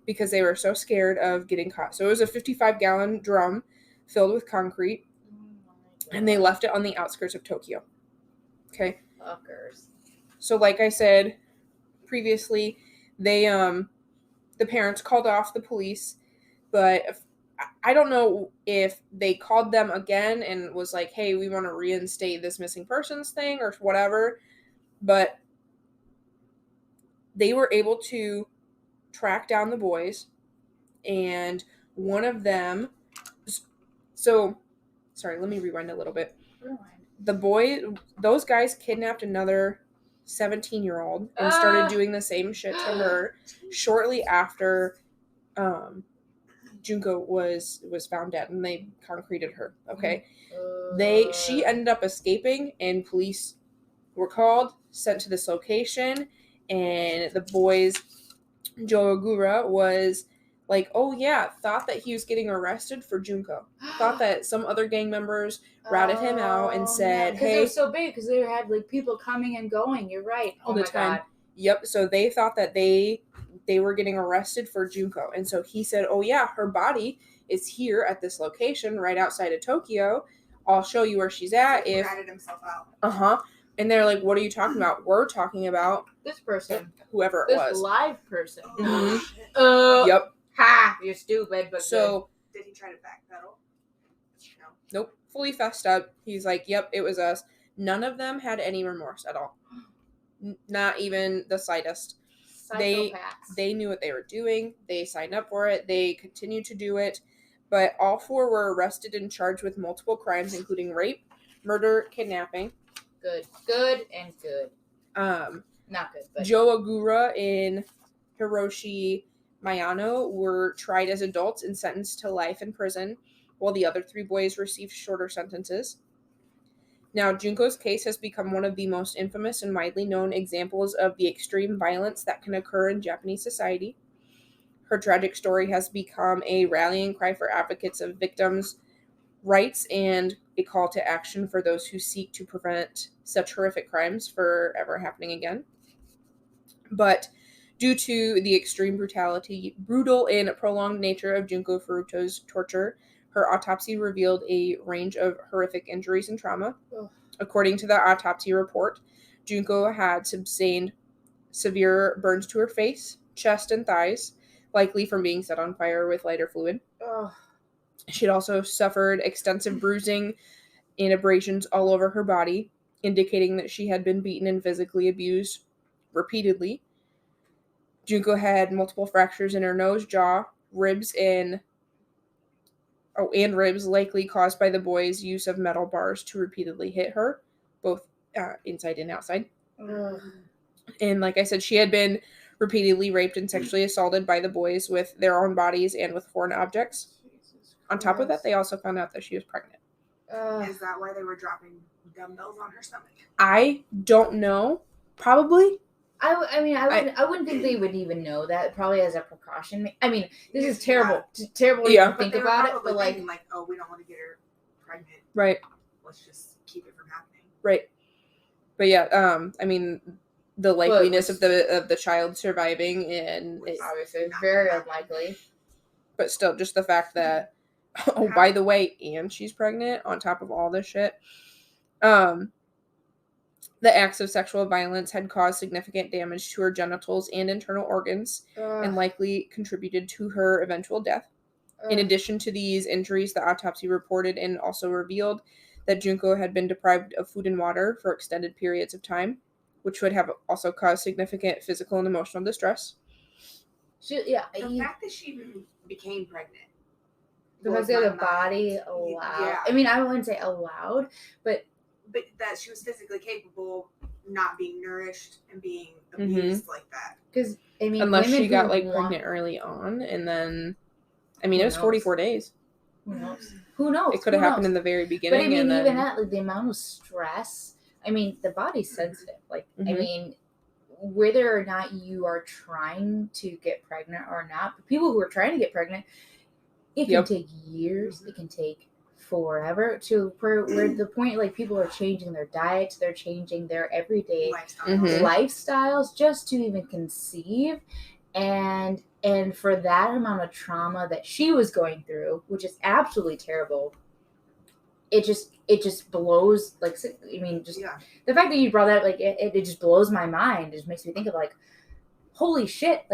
Because they were so scared of getting caught. So it was a 55-gallon drum filled with concrete, and they left it on the outskirts of Tokyo. Okay? Fuckers. So like I said previously, they the parents called off the police, but I don't know if they called them again and was like, hey, we want to reinstate this missing persons thing or whatever, but they were able to track down the boys, and one of them, so sorry, let me rewind a little bit. Those guys kidnapped another 17-year-old and started doing the same shit to her shortly after Junko was found dead, and they concreted her. Okay, she ended up escaping, and police were called, sent to this location, and the boys, Joe Ogura was like, oh yeah, thought that he was getting arrested for Junko. Thought that some other gang members ratted him out and said, because hey, it was so big, because they had like people coming and going. You're right. all the time. God. Yep. So they thought that they were getting arrested for Junko, and so he said, oh yeah, her body is here at this location right outside of Tokyo. I'll show you where she's at. He ratted himself out. And they're like, what are you talking about? We're talking about this person, whoever it was, this live person. Yep. Ha! You're stupid, but so good. Did he try to backpedal? No. Nope. Fully fessed up. He's like, yep, it was us. None of them had any remorse at all. Not even the slightest. Psychopaths. They knew what they were doing. They signed up for it. They continued to do it. But all four were arrested and charged with multiple crimes, including rape, murder, kidnapping. Good and good. Not good, but Joe Ogura and Hiroshi Mayano were tried as adults and sentenced to life in prison, while the other three boys received shorter sentences. Now, Junko's case has become one of the most infamous and widely known examples of the extreme violence that can occur in Japanese society. Her tragic story has become a rallying cry for advocates of victims' rights and a call to action for those who seek to prevent such horrific crimes from ever happening again. But due to the extreme brutal and prolonged nature of Junko Furuto's torture, her autopsy revealed a range of horrific injuries and trauma. Ugh. According to the autopsy report, Junko had sustained severe burns to her face, chest, and thighs, likely from being set on fire with lighter fluid. Ugh. She had also suffered extensive bruising and abrasions all over her body, indicating that she had been beaten and physically abused repeatedly. Junko had multiple fractures in her nose, jaw, ribs, and ribs, likely caused by the boys' use of metal bars to repeatedly hit her, both inside and outside. Ugh. And like I said, she had been repeatedly raped and sexually assaulted by the boys with their own bodies and with foreign objects. On top of that, they also found out that she was pregnant. Is that why they were dropping dumbbells on her stomach? I don't know. Probably. I wouldn't think they would even know that. Probably as a precaution. I mean, this is terrible. Terrible to think about it, but like, oh, we don't want to get her pregnant. Right. Let's just keep it from happening. Right. But yeah, I mean, the likeliness of the child surviving, and obviously very unlikely. But still, just the fact that, oh, by the way, and she's pregnant on top of all this shit. The acts of sexual violence had caused significant damage to her genitals and internal organs, and likely contributed to her eventual death. In addition to these injuries, the autopsy reported and also revealed that Junko had been deprived of food and water for extended periods of time, which would have also caused significant physical and emotional distress. The fact that she even became pregnant. Because the body allowed. Yeah. I mean, I wouldn't say allowed, but that she was physically capable of not being nourished and being abused like that. Because, I mean, unless she got pregnant early on, and then, I mean, it was 44 days. Who knows? It could have happened in the very beginning. But I mean, even at the amount of stress, I mean, the body's sensitive. I mean, whether or not you are trying to get pregnant or not, but people who are trying to get pregnant, it can take years. It can take forever where the point, people are changing their diets, they're changing their everyday lifestyles just to even conceive. And for that amount of trauma that she was going through, which is absolutely terrible, it just blows. The fact that you brought that up, it just blows my mind. It just makes me think of holy shit,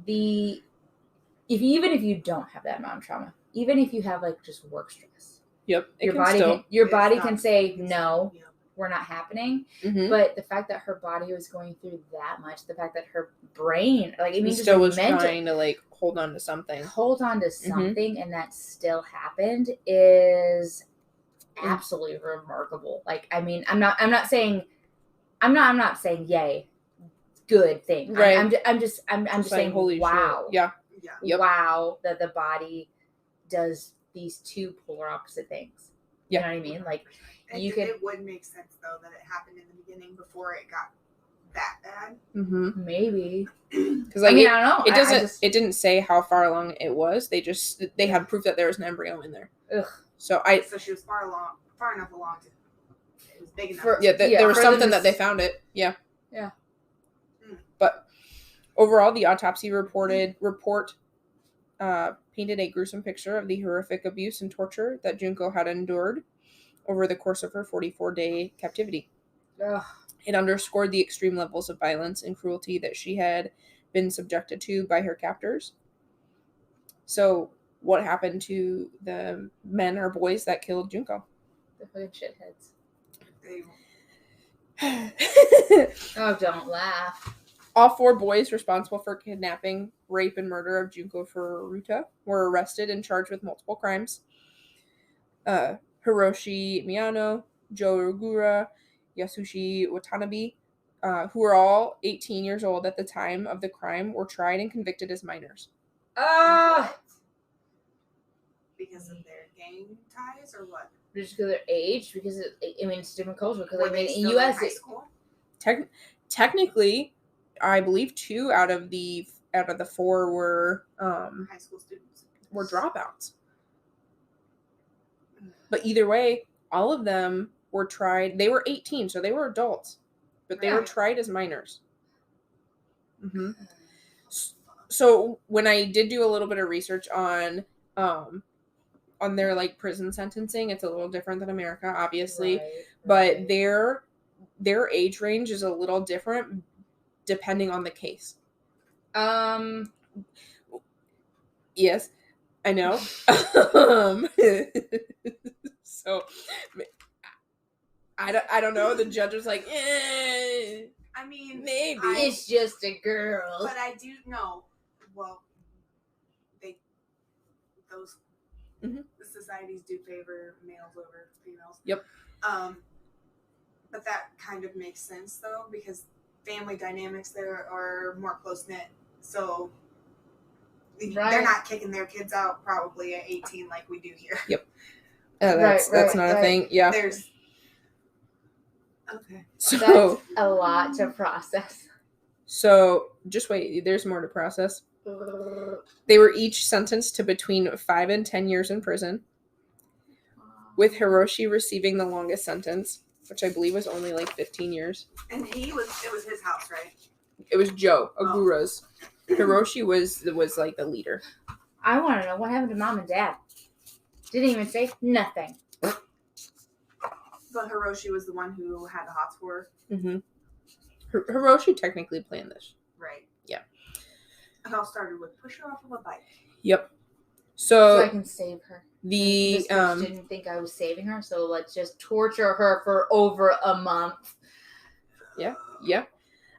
even if you don't have that amount of trauma, even if you have just work stress, your body can say no. We're not happening. But the fact that her body was going through that much, the fact that her brain, still was trying to hold on to something, and that still happened is absolutely remarkable. I mean, I'm not saying yay, good thing. Right. I'm just saying holy wow. Shit. Yeah. Wow, that the body does these two polar opposite things. You know what I mean? It would make sense though that it happened in the beginning before it got that bad. Maybe because I don't know. It didn't say how far along it was. They had proof that there was an embryo in there. Ugh. So she was far enough along. It was big enough. There was something that they found it. Yeah. But overall, the autopsy report painted a gruesome picture of the horrific abuse and torture that Junko had endured over the course of her 44-day captivity. Ugh. It underscored the extreme levels of violence and cruelty that she had been subjected to by her captors. So, what happened to the men or boys that killed Junko? The fucking shitheads. They Oh, don't laugh. All 4 boys responsible for kidnapping, rape, and murder of Junko Furuto were arrested and charged with multiple crimes. Hiroshi Miyano, Joe Ogura, Yasushi Watanabe, who were all 18 years old at the time of the crime, were tried and convicted as minors. Because of their gang ties or what? Just because of their age? Because it's a different culture. Because in the U.S. high school? Technically, I believe 2 out of the 4 were high school students. Were dropouts. But either way, all of them were tried. They were 18, so they were adults, but they were tried as minors. So when I did do a little bit of research on their prison sentencing, it's a little different than America, obviously, but their age range is a little different depending on the case. Yes, I know. So I don't know. The judge was like, I mean, maybe it's just a girl. But I do know. Well, those societies do favor males over females. Yep. But that kind of makes sense though, because family dynamics there are more close knit. So they're not kicking their kids out probably at 18 like we do here. Yep. That's not a thing. Yeah. Okay. So that's a lot to process. So just wait. There's more to process. They were each sentenced to between 5 and 10 years in prison, with Hiroshi receiving the longest sentence, which I believe was only 15 years. And it was his house, right? It was Joe Ogura's. Hiroshi was the leader. I want to know what happened to mom and dad. Didn't even say nothing. But Hiroshi was the one who had the hots for her. Mm-hmm. Hiroshi technically planned this. Right. Yeah. It all started with push her off of a bike. Yep. So I can save her. This bitch didn't think I was saving her, so let's just torture her for over a month. Yeah.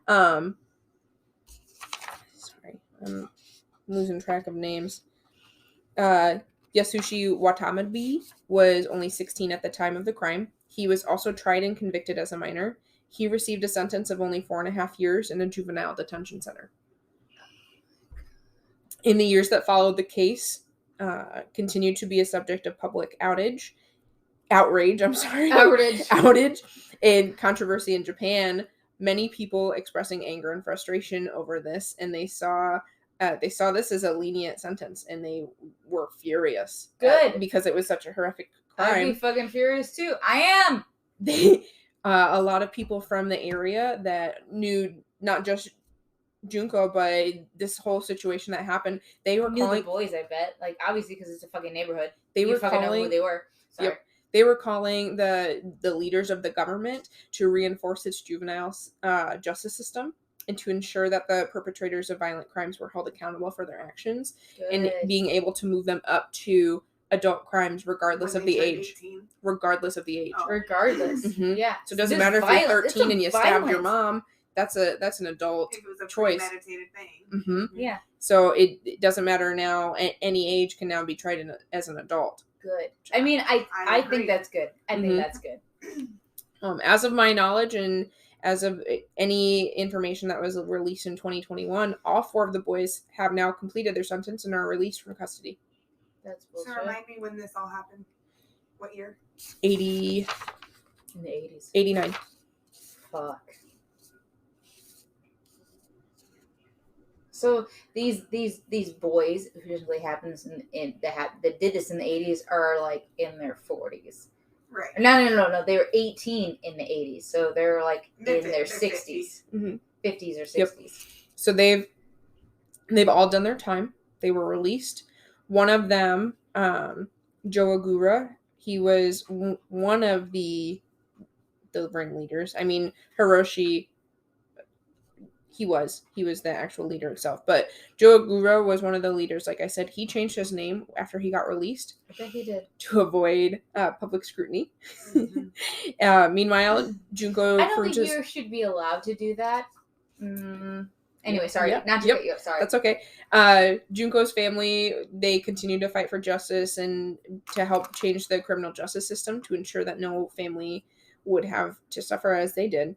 Sorry, I'm losing track of names. Yasushi Watanabe was only 16 at the time of the crime. He was also tried and convicted as a minor. He received a sentence of only 4.5 years in a juvenile detention center. In the years that followed, the case continued to be a subject of public outrage and controversy in Japan. Many people expressing anger and frustration over this, and they saw this as a lenient sentence, and they were furious. Good. Because it was such a horrific crime. I'd be fucking furious too. I am. A lot of people from the area that knew not just Junko, but this whole situation that happened, they were calling the boys. I bet, like, obviously, because it's a fucking neighborhood. They were fucking calling know who they were. Sorry. Yep. They were calling the leaders of the government to reinforce its juvenile justice system and to ensure that the perpetrators of violent crimes were held accountable for their actions. Good. And being able to move them up to adult crimes regardless of the age. 18. Regardless of the age. Oh. Regardless. Mm-hmm. Yeah. So it doesn't matter if you're 13 and you stabbed your mom. That's an adult choice. If it was a premeditated thing. Mm-hmm. Yeah. So it doesn't matter now. Any age can now be tried as an adult. Good. I mean, I think that's good. I think that's good. As of my knowledge and as of any information that was released in 2021, all 4 of the boys have now completed their sentence and are released from custody. That's bullshit. So remind me when this all happened. What year? 80. In the 80s. 89. Fuck. So these boys who usually happens that did this in the 80s are like in their 40s. Right. No. They were 18 in the 80s, so they're like in their 60s, 50s or 60s. Yep. So they've all done their time. They were released. One of them, Joe Ogura, he was one of the ringleaders. I mean, Hiroshi. He was the actual leader himself. But Joe Ogura was one of the leaders. Like I said, he changed his name after he got released. I bet he did. To avoid public scrutiny. Mm-hmm. Meanwhile, Junko... I don't think you should be allowed to do that. Anyway, sorry. Not to cut you up. Sorry. That's okay. Junko's family, they continue to fight for justice and to help change the criminal justice system to ensure that no family would have to suffer as they did.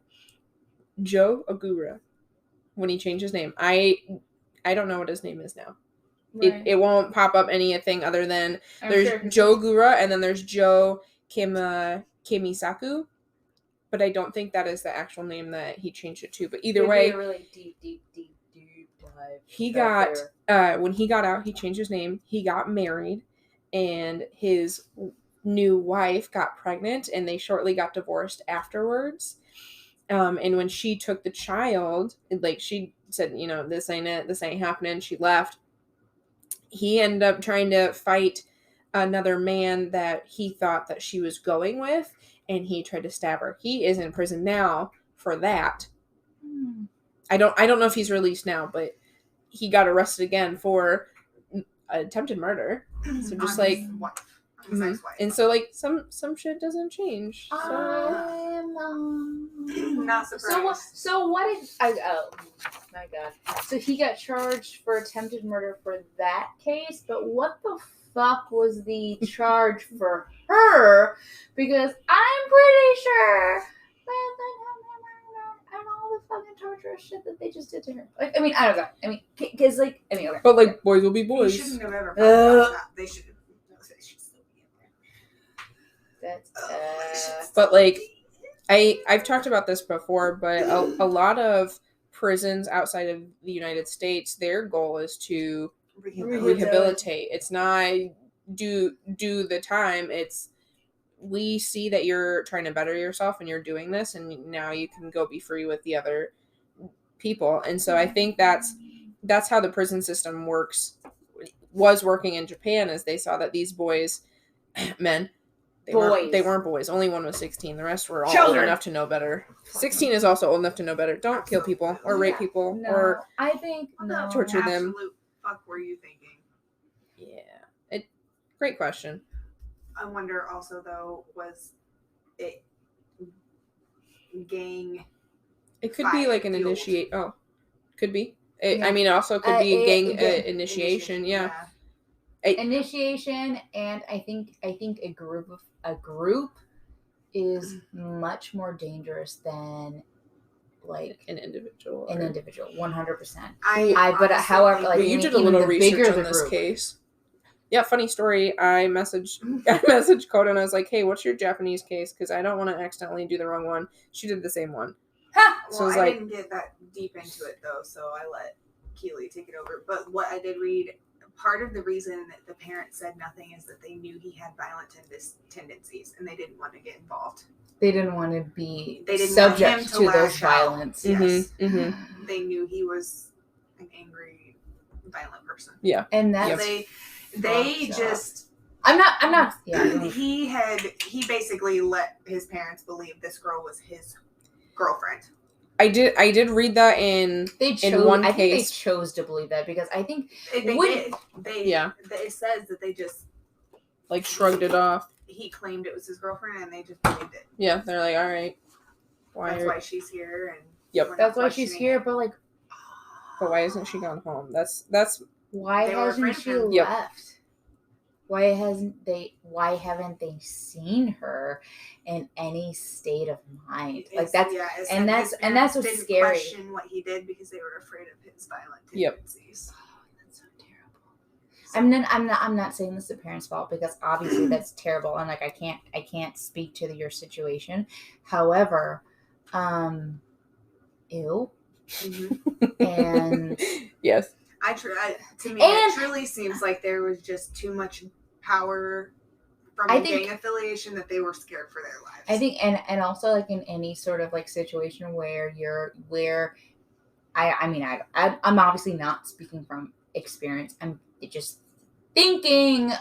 Joe Ogura, when he changed his name, I don't know what his name is now. Right. It won't pop up anything other than there's Joe Ogura and then there's Joe Kimisaku, but I don't think that is the actual name that he changed it to. But either way, a really deep dive. He got when he got out, he changed his name. He got married, and his new wife got pregnant, and they shortly got divorced afterwards. And when she took the child, like she said, this ain't it, this ain't happening. She left. He ended up trying to fight another man that he thought that she was going with, and he tried to stab her. He is in prison now for that. I don't know if he's released now, but he got arrested again for attempted murder. So just like, and so like some shit doesn't change. So. I'm not surprised. So what did oh my god. So he got charged for attempted murder for that case, but what the fuck was the charge for her? Because I'm pretty sure and all the fucking torturous shit that they just did to her. Like, I mean, I don't know. I mean, because okay. But like, boys will be boys. He shouldn't have ever found out. They should still be in there. That's But like, I've talked about this before, but a lot of prisons outside of the United States, their goal is to rehabilitate. It's not do the time. It's we see that you're trying to better yourself and you're doing this, and now you can go be free with the other people. And so I think that's how the prison system was working in Japan, as they saw that these boys, men, they weren't boys. Only one was 16. The rest were all old enough to know better. 16 is also old enough to know better. Don't kill people or rape people or I think torture them. Absolute fuck were you thinking? Yeah. Great question. I wonder also, though, was it gang? It could be like an fueled? initiate. Oh, could be. Yeah. I mean, it also could be gang Initiation. Yeah. Initiation, and I think a group is much more dangerous than like an individual. 100%. But however, like you did a little research on this case. Yeah, funny story. I messaged Coda and I was like, "Hey, what's your Japanese case? Because I don't want to accidentally do the wrong one." She did the same one. So I didn't get that deep into it though, so I let Keely take it over. But what I did read, part of the reason that the parents said nothing is that they knew he had violent tendencies, and they didn't want to get involved. They didn't want to be subject to those violence. Yes. Mm-hmm. They knew he was an angry, violent person. Yeah. And that's they just I'm not yeah. He basically let his parents believe this girl was his girlfriend. I did read that in one case. I think they chose to believe that because I think they did. It says that they just like shrugged it off. He claimed it was his girlfriend, and they just believed it. Yeah, they're like, all right. That's why she's here, and that's why she's here. But like, but why isn't she gone home? That's why hasn't she left? Why haven't they seen her in any state of mind? Like that's what's scary. Question what he did because they were afraid of his violent tendencies. That's so terrible. I'm not saying this is the parents' fault because obviously that's terrible and like I can't speak to your situation. However, ew. Mm-hmm. And yes. It truly seems like there was just too much power from a gang affiliation that they were scared for their lives. I think, and also like in any sort of like situation where I'm obviously not speaking from experience. I'm just thinking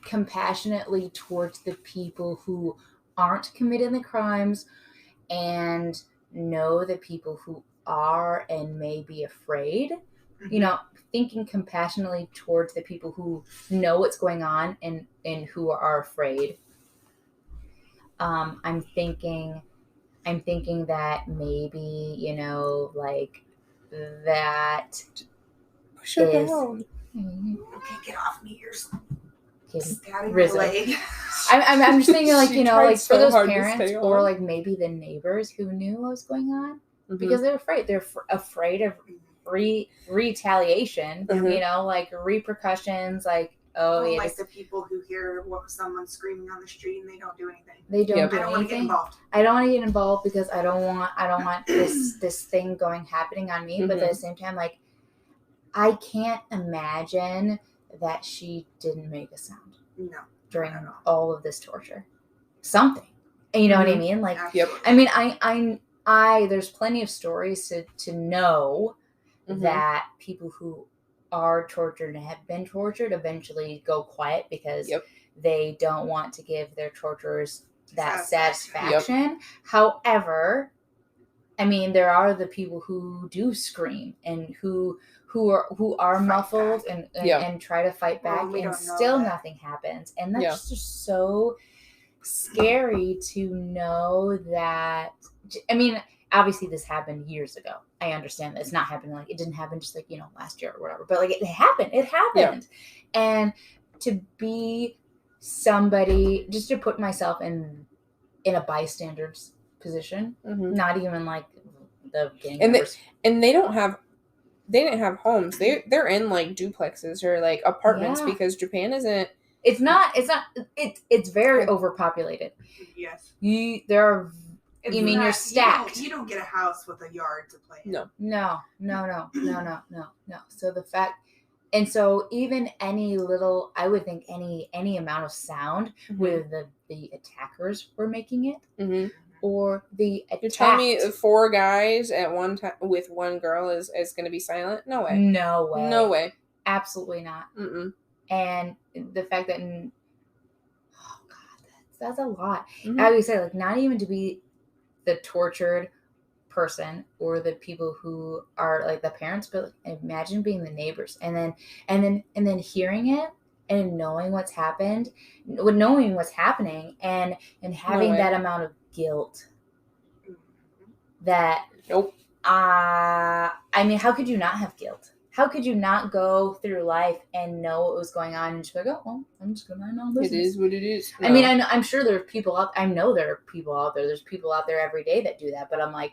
compassionately towards the people who aren't committing the crimes and know the people who are and may be afraid. Mm-hmm. Thinking compassionately towards the people who know what's going on and who are afraid. I'm thinking that maybe, like that push it down. Okay, get off me, you're stabbing my leg. I'm just thinking like, like for those parents or like maybe the neighbors who knew what was going on. Mm-hmm. Because they're afraid. They're afraid of retaliation. Mm-hmm. Like repercussions. Like the people who hear someone screaming on the street and they don't do anything. I don't want to get involved. I don't want to get involved because I don't want this thing happening on me. Mm-hmm. But at the same time, like I can't imagine that she didn't make a sound. No. During all of this torture, something. And you know what I mean? Like, yep. I mean, there's plenty of stories to know mm-hmm. that people who are tortured and have been tortured eventually go quiet because they don't want to give their torturers that satisfaction. Yep. However, I mean, there are the people who do scream and who are muffled and try to fight back and still nothing happens. And that's just so scary to know that. I mean, obviously this happened years ago. I understand that it's not happening. Like it didn't happen just like, last year or whatever, but like it happened. Yeah. And to be somebody, just to put myself in a bystander's position, mm-hmm. not even like the gang members. And they didn't have homes. They're in like duplexes or like apartments because Japan isn't. It's very overpopulated. Yes. You're stacked. You don't get a house with a yard to play in. No. So the fact, and so even any little, I would think any amount of sound, mm-hmm. whether the attackers were making it, mm-hmm. or the attacked. You're telling me 4 guys at one time with one girl is going to be silent? No way. No way. Absolutely not. Mm-mm. And the fact that, oh God, that's a lot. Mm-hmm. I would say, like, not even to be the tortured person or the people who are like the parents, but like, imagine being the neighbors and then hearing it and knowing what's happened, knowing what's happening, and having that amount of guilt that nope. I mean, how could you not have guilt? How could you not go through life and know what was going on and just be like, oh, well, I'm just going to mind my own business. It is what it is. No. I mean, I'm sure there are people out. I know there are people out there. There's people out there every day that do that. But I'm like,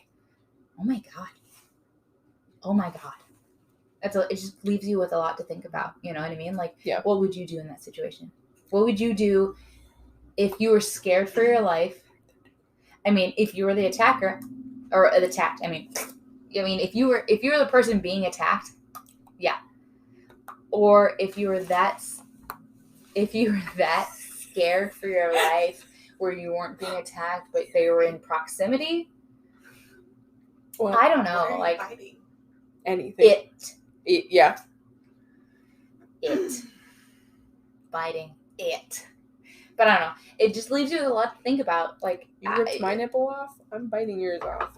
oh my god. It just leaves you with a lot to think about. You know what I mean? Like, what would you do in that situation? What would you do if you were scared for your life? I mean, if you were the attacker or the attacked. I mean, if you were the person being attacked. Yeah. Or if you were that scared for your life where you weren't being attacked, but they were in proximity. Well, I don't know. Like fighting? Anything. Yeah. Biting it. But I don't know. It just leaves you with a lot to think about. Like, you ripped my nipple off, I'm biting yours off.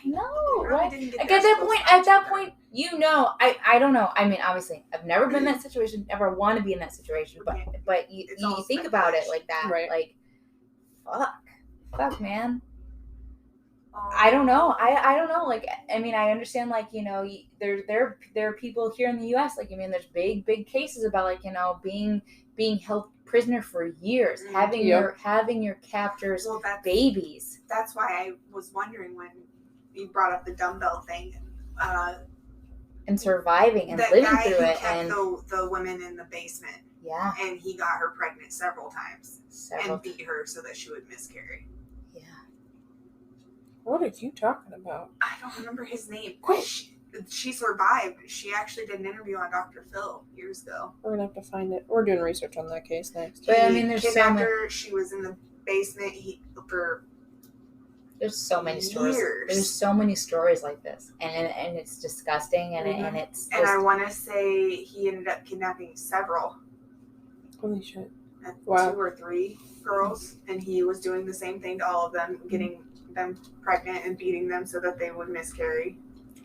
I know, right? Like at that point, you know, I don't know. I mean, obviously, I've never been in that situation, never want to be in that situation, but you think about it like that, right? Like, fuck, man. I don't know. I don't know. Like, I mean, I understand. Like, you know, there are people here in the U.S. Like, I mean, there's big cases about, like, you know, being held prisoner for years, having your captors babies. That's why I was wondering when you brought up the dumbbell thing, and surviving and living through it, and the women in the basement. Yeah, and he got her pregnant several times and beat her so that she would miscarry. Yeah. What are you talking about? I don't remember his name. She survived. She actually did an interview on Dr. Phil years ago. We're gonna have to find it. We're doing research on that case next. But I mean, there's so many. She was in the basement. There's so many stories. There's so many stories like this, and it's disgusting, and it's. Just, and I want to say he ended up kidnapping several. Holy shit! Wow. 2 or 3 girls, and he was doing the same thing to all of them, getting them pregnant and beating them so that they would miscarry.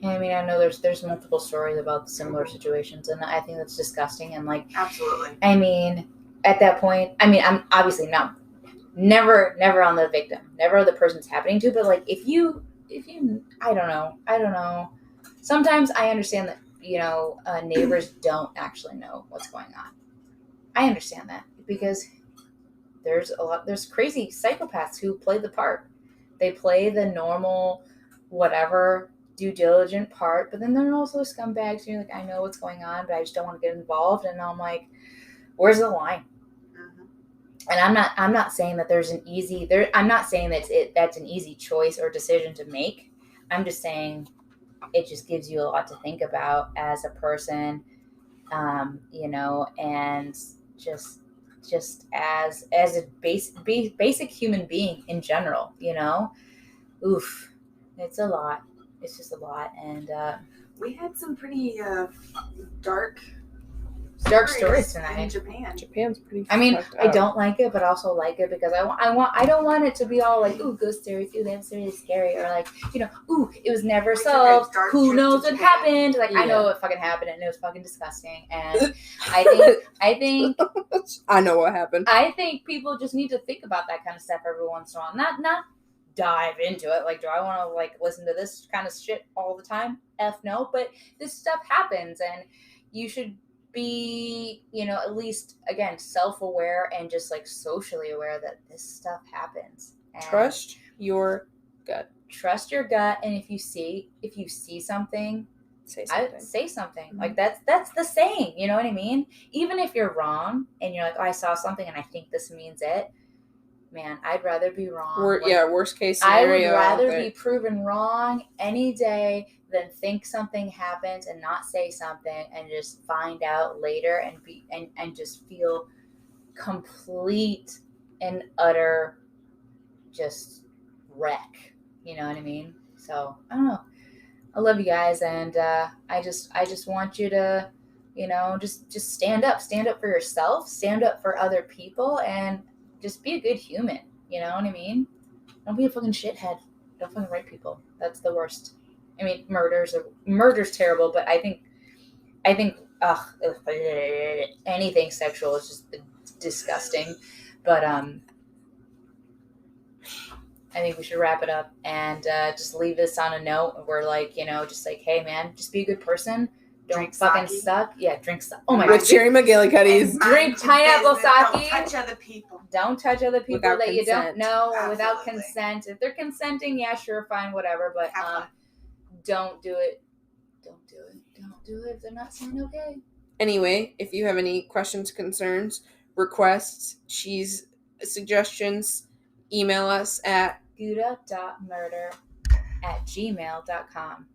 I mean, I know there's multiple stories about similar situations, and I think that's disgusting. And like, absolutely. I mean, at that point, I mean, I'm obviously never on the victim, never the person it's happening to. But like, if you, I don't know. Sometimes I understand that, you know, neighbors don't actually know what's going on. I understand that because there's crazy psychopaths who play the part. They play the normal, whatever, due diligent part, but then there are also scumbags. And you're like, I know what's going on, but I just don't want to get involved. And I'm like, where's the line? And I'm not saying that there's an easy I'm not saying that's an easy choice or decision to make. I'm just saying it just gives you a lot to think about as a person, you know, and just as a basic human being in general, you know. Oof, it's a lot. It's just a lot, and we had some pretty dark stories tonight. In Japan. Japan's pretty. I mean, I don't like it, but also like it because I don't want it to be all like, ooh, ghost stories, ooh, that's really scary, or like, you know, ooh, it was never solved. Who knows what happened? Like, I know what fucking happened, and it was fucking disgusting. And I think I know what happened. I think people just need to think about that kind of stuff every once in a while. Not dive into it. Like, do I want to like listen to this kind of shit all the time? No. But this stuff happens, and you should be, you know, at least, again, self-aware and just like socially aware that this stuff happens. And trust your gut. And if you see something, say something. Say something. Like that's the saying, you know what I mean? Even if you're wrong and you're like, oh, I saw something and I think this means it. Man, I'd rather be wrong. Worst case scenario. I would rather be proven wrong any day than think something happens and not say something and just find out later and just feel complete and utter just wreck. You know what I mean? So I don't know. I love you guys, and I just want you to, you know, just stand up for yourself, stand up for other people, and just be a good human. You know what I mean? Don't be a fucking shithead. Don't fucking rape people. That's the worst. I mean, murder's terrible, but I think anything sexual is just disgusting. But I think we should wrap it up and just leave this on a note. We're like, just like, hey man, just be a good person. Don't drink fucking sake. suck. Yeah, drink sake. Oh my With god. Cherry McGillicuddy's. Drink pineapple sake. Don't touch other people. Don't touch other people Without that you don't consent. know without Absolutely. consent. If they're consenting, yeah, sure, fine, whatever. But Have fun. don't do it. Don't do it. Don't do it if they're not saying okay. Anyway, if you have any questions, concerns, requests, cheese suggestions, email us at Gouda.Murder@gmail.com.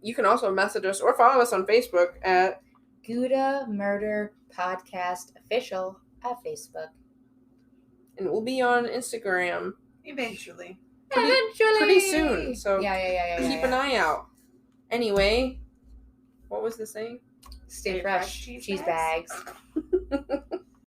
You can also message us or follow us on Facebook at Gouda.Murder Podcast Official at Facebook. and we'll be on Instagram Eventually. pretty soon. So yeah. keep an eye out. Anyway, what was the saying? Stay fresh. Cheese bags.